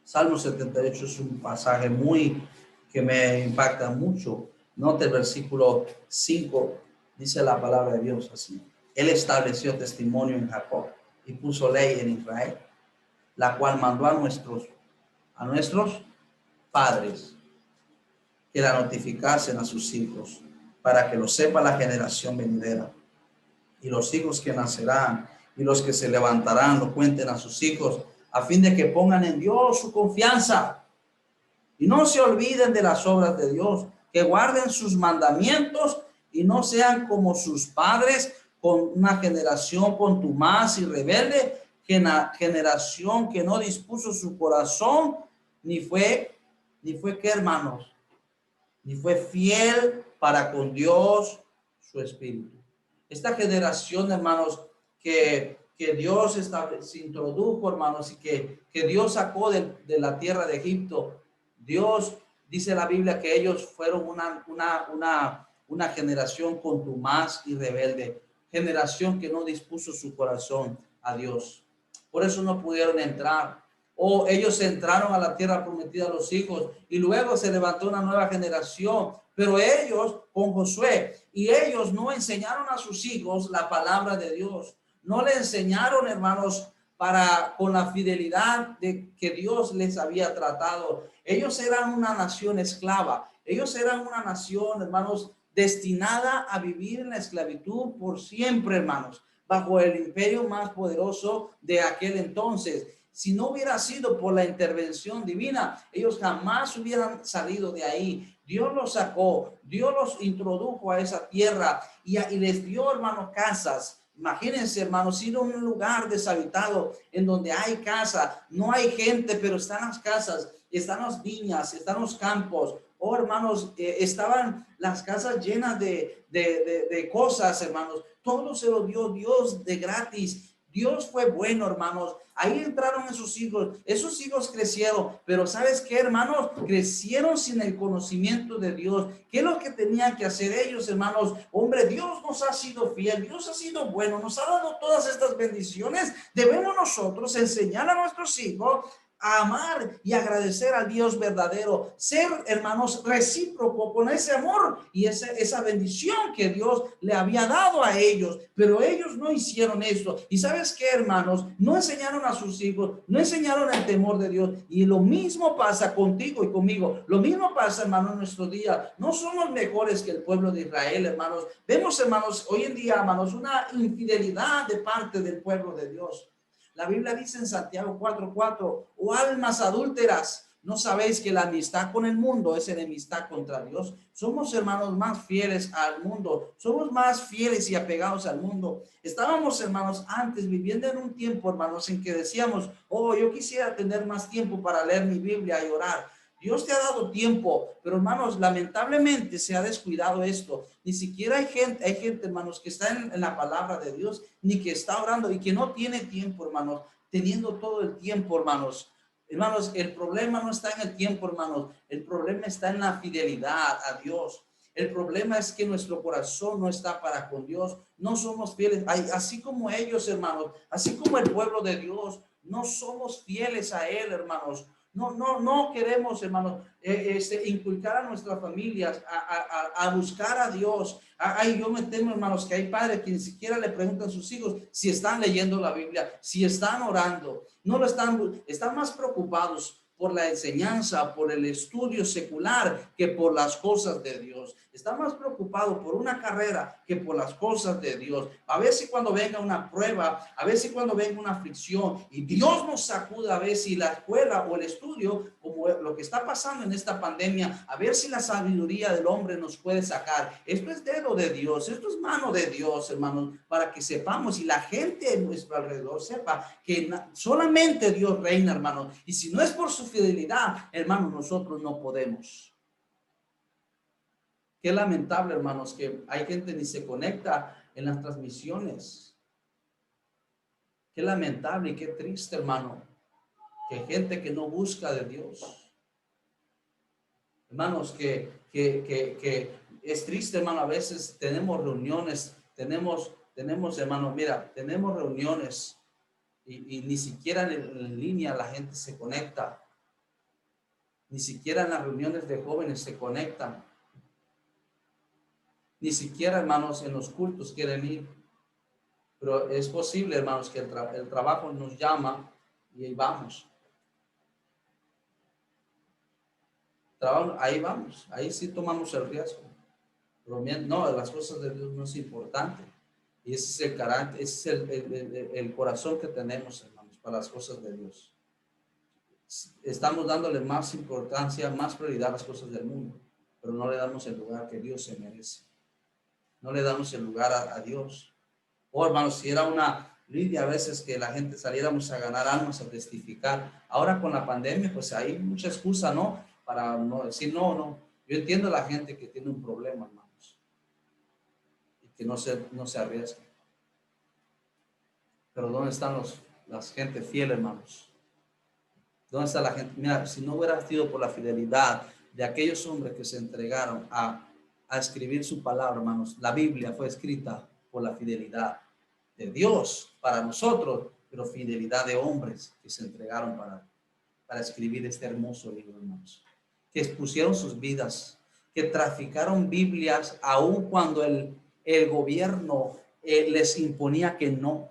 Salmo 78 es un pasaje que me impacta mucho. Note el versículo 5, dice la palabra de Dios así. Él estableció testimonio en Jacob y puso ley en Israel, la cual mandó a nuestros padres que la notificasen a sus hijos, para que lo sepa la generación venidera, y los hijos que nacerán, y los que se levantarán lo cuenten a sus hijos, a fin de que pongan en Dios su confianza, y no se olviden de las obras de Dios, que guarden sus mandamientos, y no sean como sus padres, con una generación contumaz y rebelde, generación que no dispuso su corazón, ni fue ¿qué, hermanos? Ni fue fiel para con Dios su espíritu. Esta generación, hermanos, que Dios se introdujo, hermanos, y que Dios sacó de la tierra de Egipto. Dios, dice la Biblia, que ellos fueron una generación contumaz y rebelde, generación que no dispuso su corazón a Dios. Por eso no pudieron entrar. O ellos entraron a la tierra prometida a los hijos y luego se levantó una nueva generación, pero ellos con Josué, y ellos no enseñaron a sus hijos la palabra de Dios, no le enseñaron, hermanos, con la fidelidad de que Dios les había tratado. Ellos eran una nación esclava, ellos eran una nación, hermanos, destinada a vivir en la esclavitud por siempre, hermanos, bajo el imperio más poderoso de aquel entonces. Si no hubiera sido por la intervención divina, ellos jamás hubieran salido de ahí. Dios los sacó, Dios los introdujo a esa tierra y les dio, hermanos, casas. Imagínense, hermanos, ir a un lugar deshabitado en donde hay casa, no hay gente, pero están las casas, están las viñas, están los campos. Oh, hermanos, estaban las casas llenas de cosas, hermanos. Todo se lo dio Dios de gratis. Dios fue bueno, hermanos. Ahí entraron esos hijos crecieron, pero ¿sabes qué, hermanos? Crecieron sin el conocimiento de Dios. ¿Qué es lo que tenían que hacer ellos, hermanos? Hombre, Dios nos ha sido fiel, Dios ha sido bueno, nos ha dado todas estas bendiciones. Debemos nosotros enseñar a nuestros hijos a amar y agradecer al Dios verdadero, ser, hermanos, recíproco con ese amor y esa bendición que Dios le había dado a ellos, pero ellos no hicieron esto. Y ¿sabes qué, hermanos? No enseñaron a sus hijos, no enseñaron el temor de Dios, y lo mismo pasa contigo y conmigo, lo mismo pasa, hermanos, en nuestro día. No somos mejores que el pueblo de Israel, hermanos. Vemos, hermanos, hoy en día, hermanos, una infidelidad de parte del pueblo de Dios. La Biblia dice en Santiago 4:4, o almas adúlteras, ¿no sabéis que la amistad con el mundo es enemistad contra Dios? Somos, hermanos, más fieles al mundo, somos más fieles y apegados al mundo. Estábamos, hermanos, antes viviendo en un tiempo, hermanos, en que decíamos, oh, yo quisiera tener más tiempo para leer mi Biblia y orar. Dios te ha dado tiempo, pero, hermanos, lamentablemente se ha descuidado esto. Ni siquiera hay gente, hermanos, que está en la palabra de Dios, ni que está orando y que no tiene tiempo, hermanos, teniendo todo el tiempo, hermanos. Hermanos, el problema no está en el tiempo, hermanos. El problema está en la fidelidad a Dios. El problema es que nuestro corazón no está para con Dios. No somos fieles, así como ellos, hermanos, así como el pueblo de Dios. No somos fieles a Él, hermanos. No queremos, hermanos, inculcar a nuestras familias a buscar a Dios. Yo me temo, hermanos, que hay padres que ni siquiera le preguntan a sus hijos si están leyendo la Biblia, si están orando. No lo están más preocupados por la enseñanza, por el estudio secular, que por las cosas de Dios. Está más preocupado por una carrera que por las cosas de Dios. A ver si cuando venga una prueba, a ver si cuando venga una aflicción y Dios nos sacuda, a ver si la escuela o el estudio, como lo que está pasando en esta pandemia, a ver si la sabiduría del hombre nos puede sacar. Esto es dedo de Dios, esto es mano de Dios, hermanos, para que sepamos y la gente en nuestro alrededor sepa que solamente Dios reina, hermanos. Y si no es por su fidelidad, hermanos, nosotros no podemos. Qué lamentable, hermanos, que hay gente ni se conecta en las transmisiones. Qué lamentable y qué triste, hermano, que hay gente que no busca de Dios. Hermanos, que es triste, hermano, a veces tenemos reuniones, tenemos, hermano, mira, tenemos reuniones y ni siquiera en línea la gente se conecta. Ni siquiera en las reuniones de jóvenes se conectan. Ni siquiera, hermanos, en los cultos quieren ir. Pero es posible, hermanos, que el trabajo nos llama y ahí vamos. Ahí vamos. Ahí sí tomamos el riesgo. Pero no, las cosas de Dios no es importante. Y ese es el carácter, ese es el corazón que tenemos, hermanos, para las cosas de Dios. Estamos dándole más importancia, más prioridad a las cosas del mundo, pero no le damos el lugar que Dios se merece. No le damos el lugar a Dios. Oh, hermanos, si era una lidia a veces que la gente saliéramos a ganar almas, a testificar. Ahora con la pandemia, pues hay mucha excusa, ¿no? Para no decir no. Yo entiendo a la gente que tiene un problema, hermanos, y que no se arriesga. Pero ¿dónde están las gente fiel, hermanos? ¿Dónde está la gente? Mira, si no hubiera sido por la fidelidad de aquellos hombres que se entregaron a escribir su palabra, hermanos, la Biblia fue escrita por la fidelidad de Dios para nosotros, pero fidelidad de hombres que se entregaron para escribir este hermoso libro, hermanos, que expusieron sus vidas, que traficaron Biblias aun cuando el gobierno les imponía que no.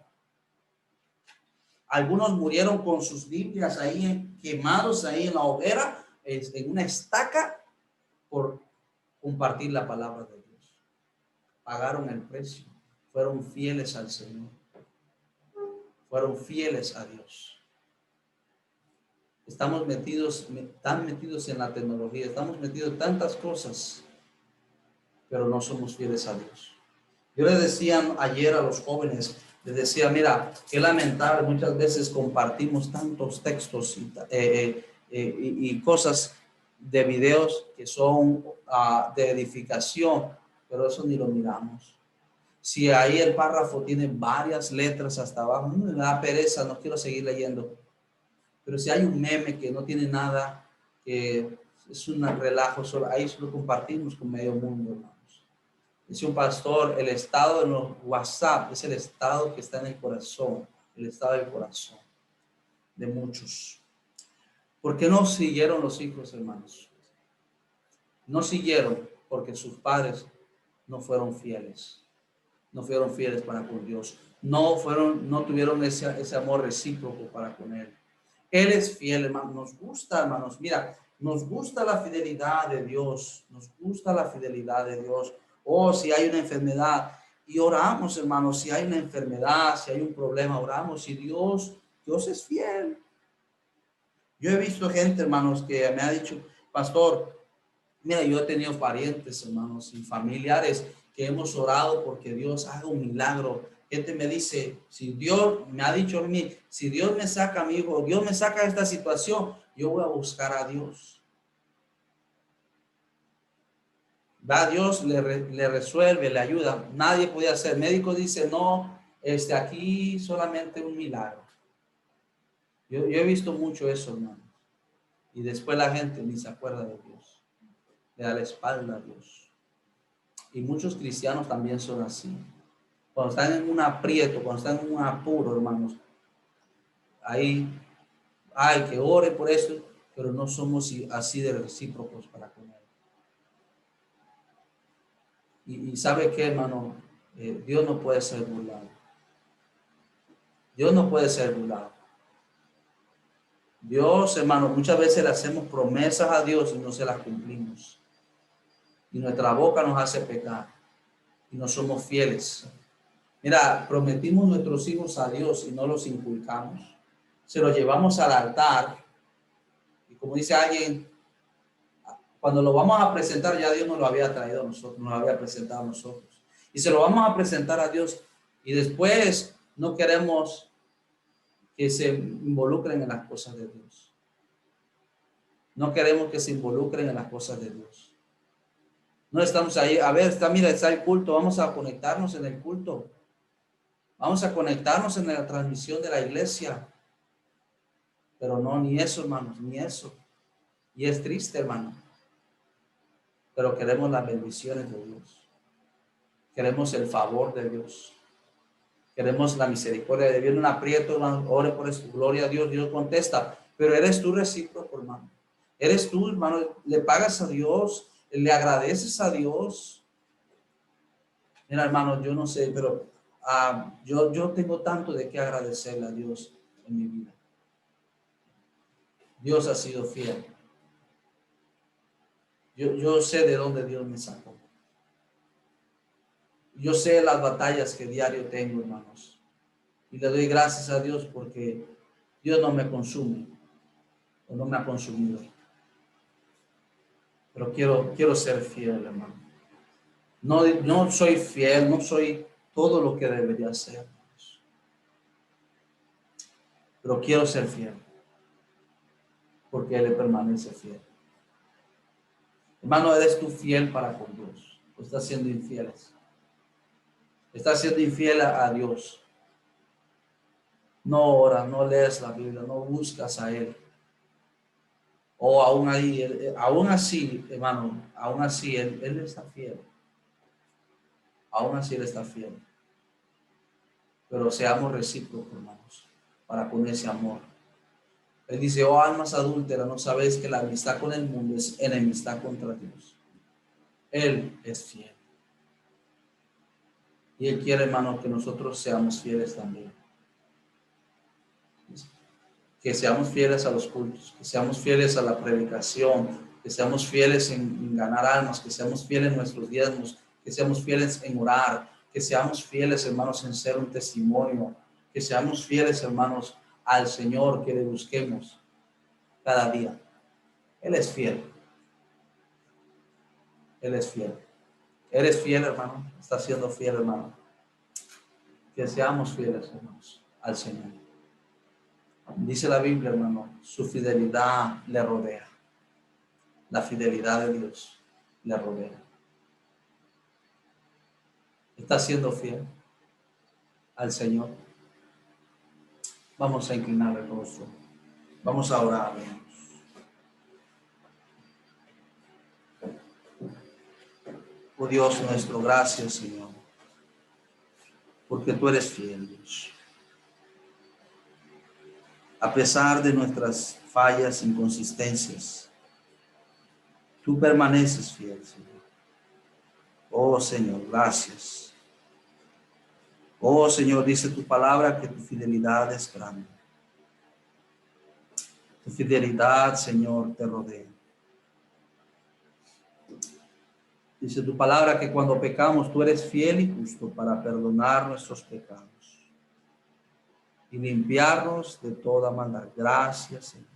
Algunos murieron con sus Biblias ahí quemados ahí en la hoguera, en una estaca, por compartir la palabra de Dios. Pagaron el precio, fueron fieles al Señor, fueron fieles a Dios. Estamos tan metidos en la tecnología, estamos metidos en tantas cosas, pero no somos fieles a Dios. Yo les decía ayer a los jóvenes, les decía, mira, qué lamentable, muchas veces compartimos tantos textos y cosas de videos que son de edificación, pero eso ni lo miramos. Si ahí el párrafo tiene varias letras hasta abajo, me da pereza, no quiero seguir leyendo. Pero si hay un meme que no tiene nada, que es un relajo, ahí solo compartimos con medio mundo, hermanos. Dice un pastor, el estado de los WhatsApp es el estado que está en el corazón, el estado del corazón de muchos. ¿Por qué no siguieron los hijos, hermanos? No siguieron porque sus padres no fueron fieles. No fueron fieles para con Dios. No tuvieron ese amor recíproco para con Él. Él es fiel, hermano. Nos gusta, hermanos. Mira, nos gusta la fidelidad de Dios. Nos gusta la fidelidad de Dios. Oh, si hay una enfermedad. Y oramos, hermanos. Si hay una enfermedad, si hay un problema, oramos. Y Dios es fiel. Yo he visto gente, hermanos, que me ha dicho, pastor, mira, yo he tenido parientes, hermanos, y familiares que hemos orado porque Dios haga un milagro. Gente me dice, si Dios me ha dicho a mí, si Dios me saca a mi hijo, Dios me saca de esta situación, yo voy a buscar a Dios. Va, Dios le resuelve, le ayuda. Nadie puede hacer. El médico dice, no, aquí solamente un milagro. Yo he visto mucho eso, hermano. Y después la gente ni se acuerda de Dios. Le da la espalda a Dios. Y muchos cristianos también son así. Cuando están en un aprieto, cuando están en un apuro, hermanos, ahí hay que ore por eso, pero no somos así de recíprocos para con Él. Y ¿sabe qué, hermano? Dios no puede ser burlado. Dios no puede ser burlado. Dios, hermano, muchas veces le hacemos promesas a Dios y no se las cumplimos. Y nuestra boca nos hace pecar y no somos fieles. Mira, prometimos nuestros hijos a Dios y no los inculcamos. Se los llevamos al altar y como dice alguien, cuando lo vamos a presentar, ya Dios nos lo había traído a nosotros, nos lo había presentado a nosotros. Y se lo vamos a presentar a Dios y después no queremos que se involucren en las cosas de Dios. No queremos que se involucren en las cosas de Dios. No estamos ahí, a ver, mira, está el culto, vamos a conectarnos en el culto. Vamos a conectarnos en la transmisión de la iglesia. Pero no, ni eso, hermanos, ni eso. Y es triste, hermano. Pero queremos las bendiciones de Dios. Queremos el favor de Dios. Queremos la misericordia de Dios. Un aprieto, hermano, ore por eso. Gloria a Dios, Dios contesta. Pero eres tú recíproco, hermano. Eres tú, hermano, le pagas a Dios, le agradeces a Dios. Mira, hermano, yo no sé, pero yo tengo tanto de qué agradecerle a Dios en mi vida. Dios ha sido fiel. Yo sé de dónde Dios me sacó. Yo sé las batallas que diario tengo, hermanos. Y le doy gracias a Dios porque Dios no me consume o no me ha consumido. Pero quiero ser fiel, hermano. No soy fiel, no soy todo lo que debería ser. Pero quiero ser fiel porque Él le permanece fiel. Hermano, ¿eres tú fiel para con Dios? ¿O estás siendo infieles? Estás siendo infiel a Dios. No oras, no lees la Biblia, no buscas a Él. O aún ahí, aún así, hermano, aún así Él está fiel. Aún así Él está fiel. Pero seamos recíprocos, hermanos, para con ese amor. Él dice, oh almas adúlteras, ¿no sabéis que la amistad con el mundo es enemistad contra Dios? Él es fiel. Y Él quiere, hermano, que nosotros seamos fieles también. Que seamos fieles a los cultos, que seamos fieles a la predicación, que seamos fieles en ganar almas, que seamos fieles en nuestros diezmos, que seamos fieles en orar, que seamos fieles, hermanos, en ser un testimonio, que seamos fieles, hermanos, al Señor, que le busquemos cada día. Él es fiel. Él es fiel. ¿Eres fiel, hermano? ¿Estás siendo fiel, hermano? Que seamos fieles, hermanos, al Señor. Dice la Biblia, hermano, su fidelidad le rodea. La fidelidad de Dios le rodea. ¿Está siendo fiel al Señor? Vamos a inclinar el rostro. Vamos a orar, hermanos. Oh Dios nuestro, gracias, Señor, porque tú eres fiel, Dios. A pesar de nuestras fallas, inconsistencias, tú permaneces fiel, Señor. Oh Señor, gracias. Oh Señor, dice tu palabra que tu fidelidad es grande. Tu fidelidad, Señor, te rodea. Dice tu palabra que cuando pecamos tú eres fiel y justo para perdonar nuestros pecados y limpiarnos de toda maldad. Gracias, Señor.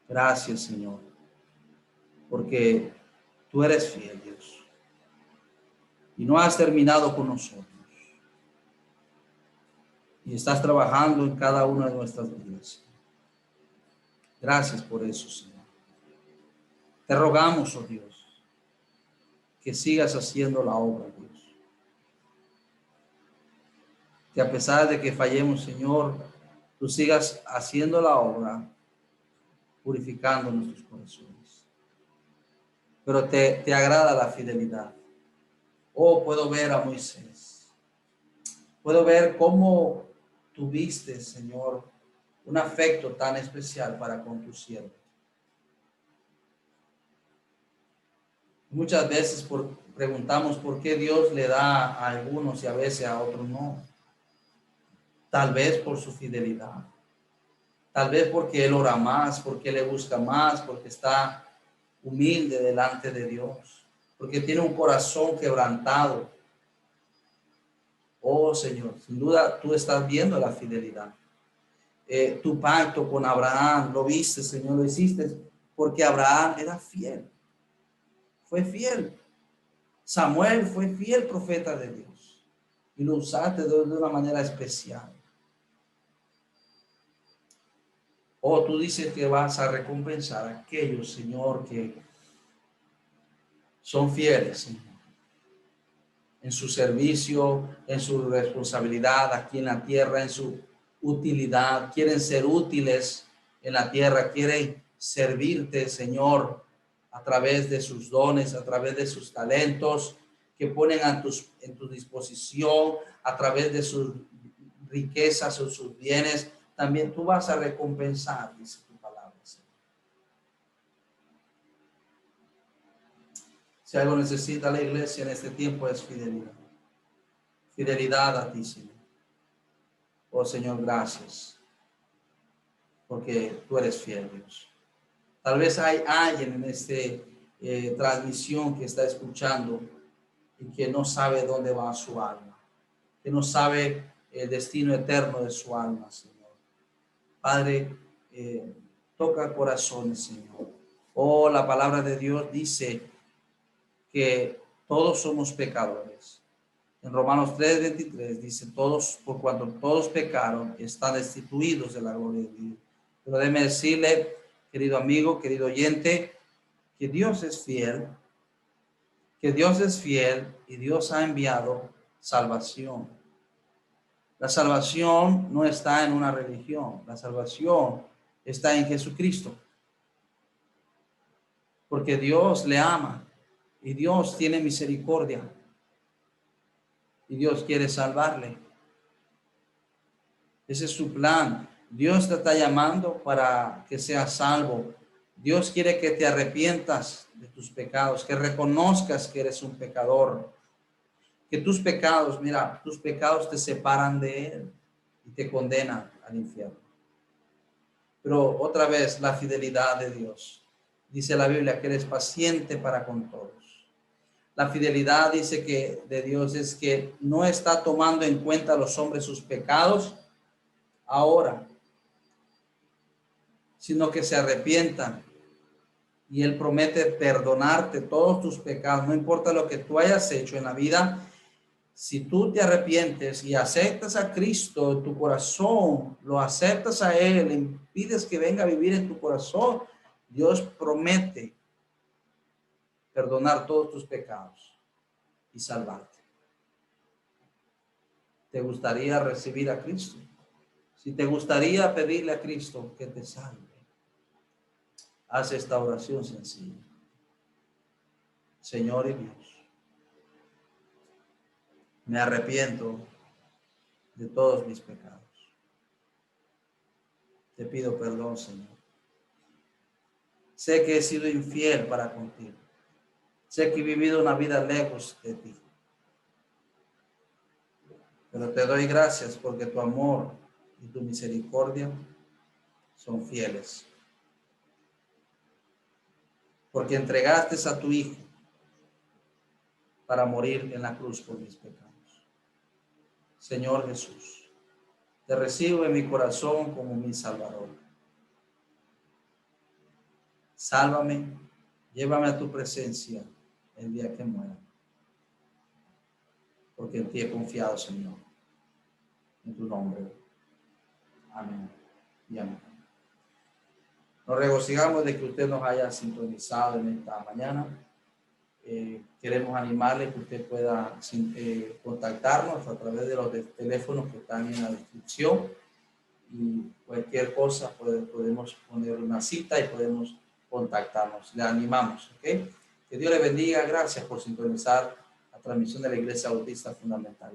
Gracias, Señor, porque tú eres fiel, Dios. Y no has terminado con nosotros. Y estás trabajando en cada una de nuestras vidas. Gracias por eso, Señor. Te rogamos, oh Dios, que sigas haciendo la obra, Dios. Que a pesar de que fallemos, Señor, tú sigas haciendo la obra, purificando nuestros corazones. Pero te agrada la fidelidad. Oh, puedo ver a Moisés. Puedo ver cómo tuviste, Señor, un afecto tan especial para con tu siervo. Muchas veces preguntamos por qué Dios le da a algunos y a veces a otros no. Tal vez por su fidelidad. Tal vez porque él ora más, porque le busca más, porque está humilde delante de Dios, porque tiene un corazón quebrantado. Oh Señor, sin duda tú estás viendo la fidelidad. Tu pacto con Abraham, lo viste, Señor, lo hiciste porque Abraham era fiel. Fue fiel. Samuel fue fiel profeta de Dios y lo usaste de una manera especial. Oh, tú dices que vas a recompensar a aquellos, Señor, que son fieles, Señor, en su servicio, en su responsabilidad aquí en la tierra, en su utilidad. Quieren ser útiles en la tierra, quieren servirte, Señor, a través de sus dones, a través de sus talentos que ponen en tu disposición, a través de sus riquezas o sus bienes. También tú vas a recompensar, dice tu palabra, Señor. Si algo necesita la iglesia en este tiempo es fidelidad. Fidelidad a ti, Señor. Oh Señor, gracias, porque tú eres fiel, Dios. Tal vez hay alguien en esta transmisión que está escuchando y que no sabe dónde va su alma, que no sabe el destino eterno de su alma, Señor. Padre, toca corazones, Señor. Oh, la palabra de Dios dice que todos somos pecadores. En Romanos 3:23 dice, todos, por cuanto todos pecaron, están destituidos de la gloria de Dios. Pero déjeme decirle, querido amigo, querido oyente, que Dios es fiel, y Dios ha enviado salvación. La salvación no está en una religión, la salvación está en Jesucristo. Porque Dios le ama y Dios tiene misericordia y Dios quiere salvarle. Ese es su plan. Dios te está llamando para que seas salvo. Dios quiere que te arrepientas de tus pecados, que reconozcas que eres un pecador, que tus pecados, mira, tus pecados te separan de Él y te condenan al infierno. Pero otra vez, la fidelidad de Dios. Dice la Biblia que eres paciente para con todos. La fidelidad dice que de Dios es que no está tomando en cuenta a los hombres sus pecados ahora, sino que se arrepientan. Y Él promete perdonarte todos tus pecados, no importa lo que tú hayas hecho en la vida. Si tú te arrepientes y aceptas a Cristo en tu corazón, lo aceptas a Él, le impides que venga a vivir en tu corazón, Dios promete perdonar todos tus pecados y salvarte. ¿Te gustaría recibir a Cristo? Si te gustaría pedirle a Cristo que te salve, haz esta oración sencilla. Señor y Dios, me arrepiento de todos mis pecados. Te pido perdón, Señor. Sé que he sido infiel para contigo. Sé que he vivido una vida lejos de ti. Pero te doy gracias porque tu amor y tu misericordia son fieles. Porque entregaste a tu Hijo para morir en la cruz por mis pecados. Señor Jesús, te recibo en mi corazón como mi Salvador. Sálvame, llévame a tu presencia el día que muera. Porque en ti he confiado, Señor. En tu nombre. Amén y amén. Nos regocijamos de que usted nos haya sintonizado en esta mañana. Queremos animarle que usted pueda contactarnos a través de los teléfonos que están en la descripción. Y cualquier cosa podemos poner una cita y podemos contactarnos. Le animamos, ¿ok? Que Dios le bendiga. Gracias por sintonizar la transmisión de la Iglesia Bautista Fundamental.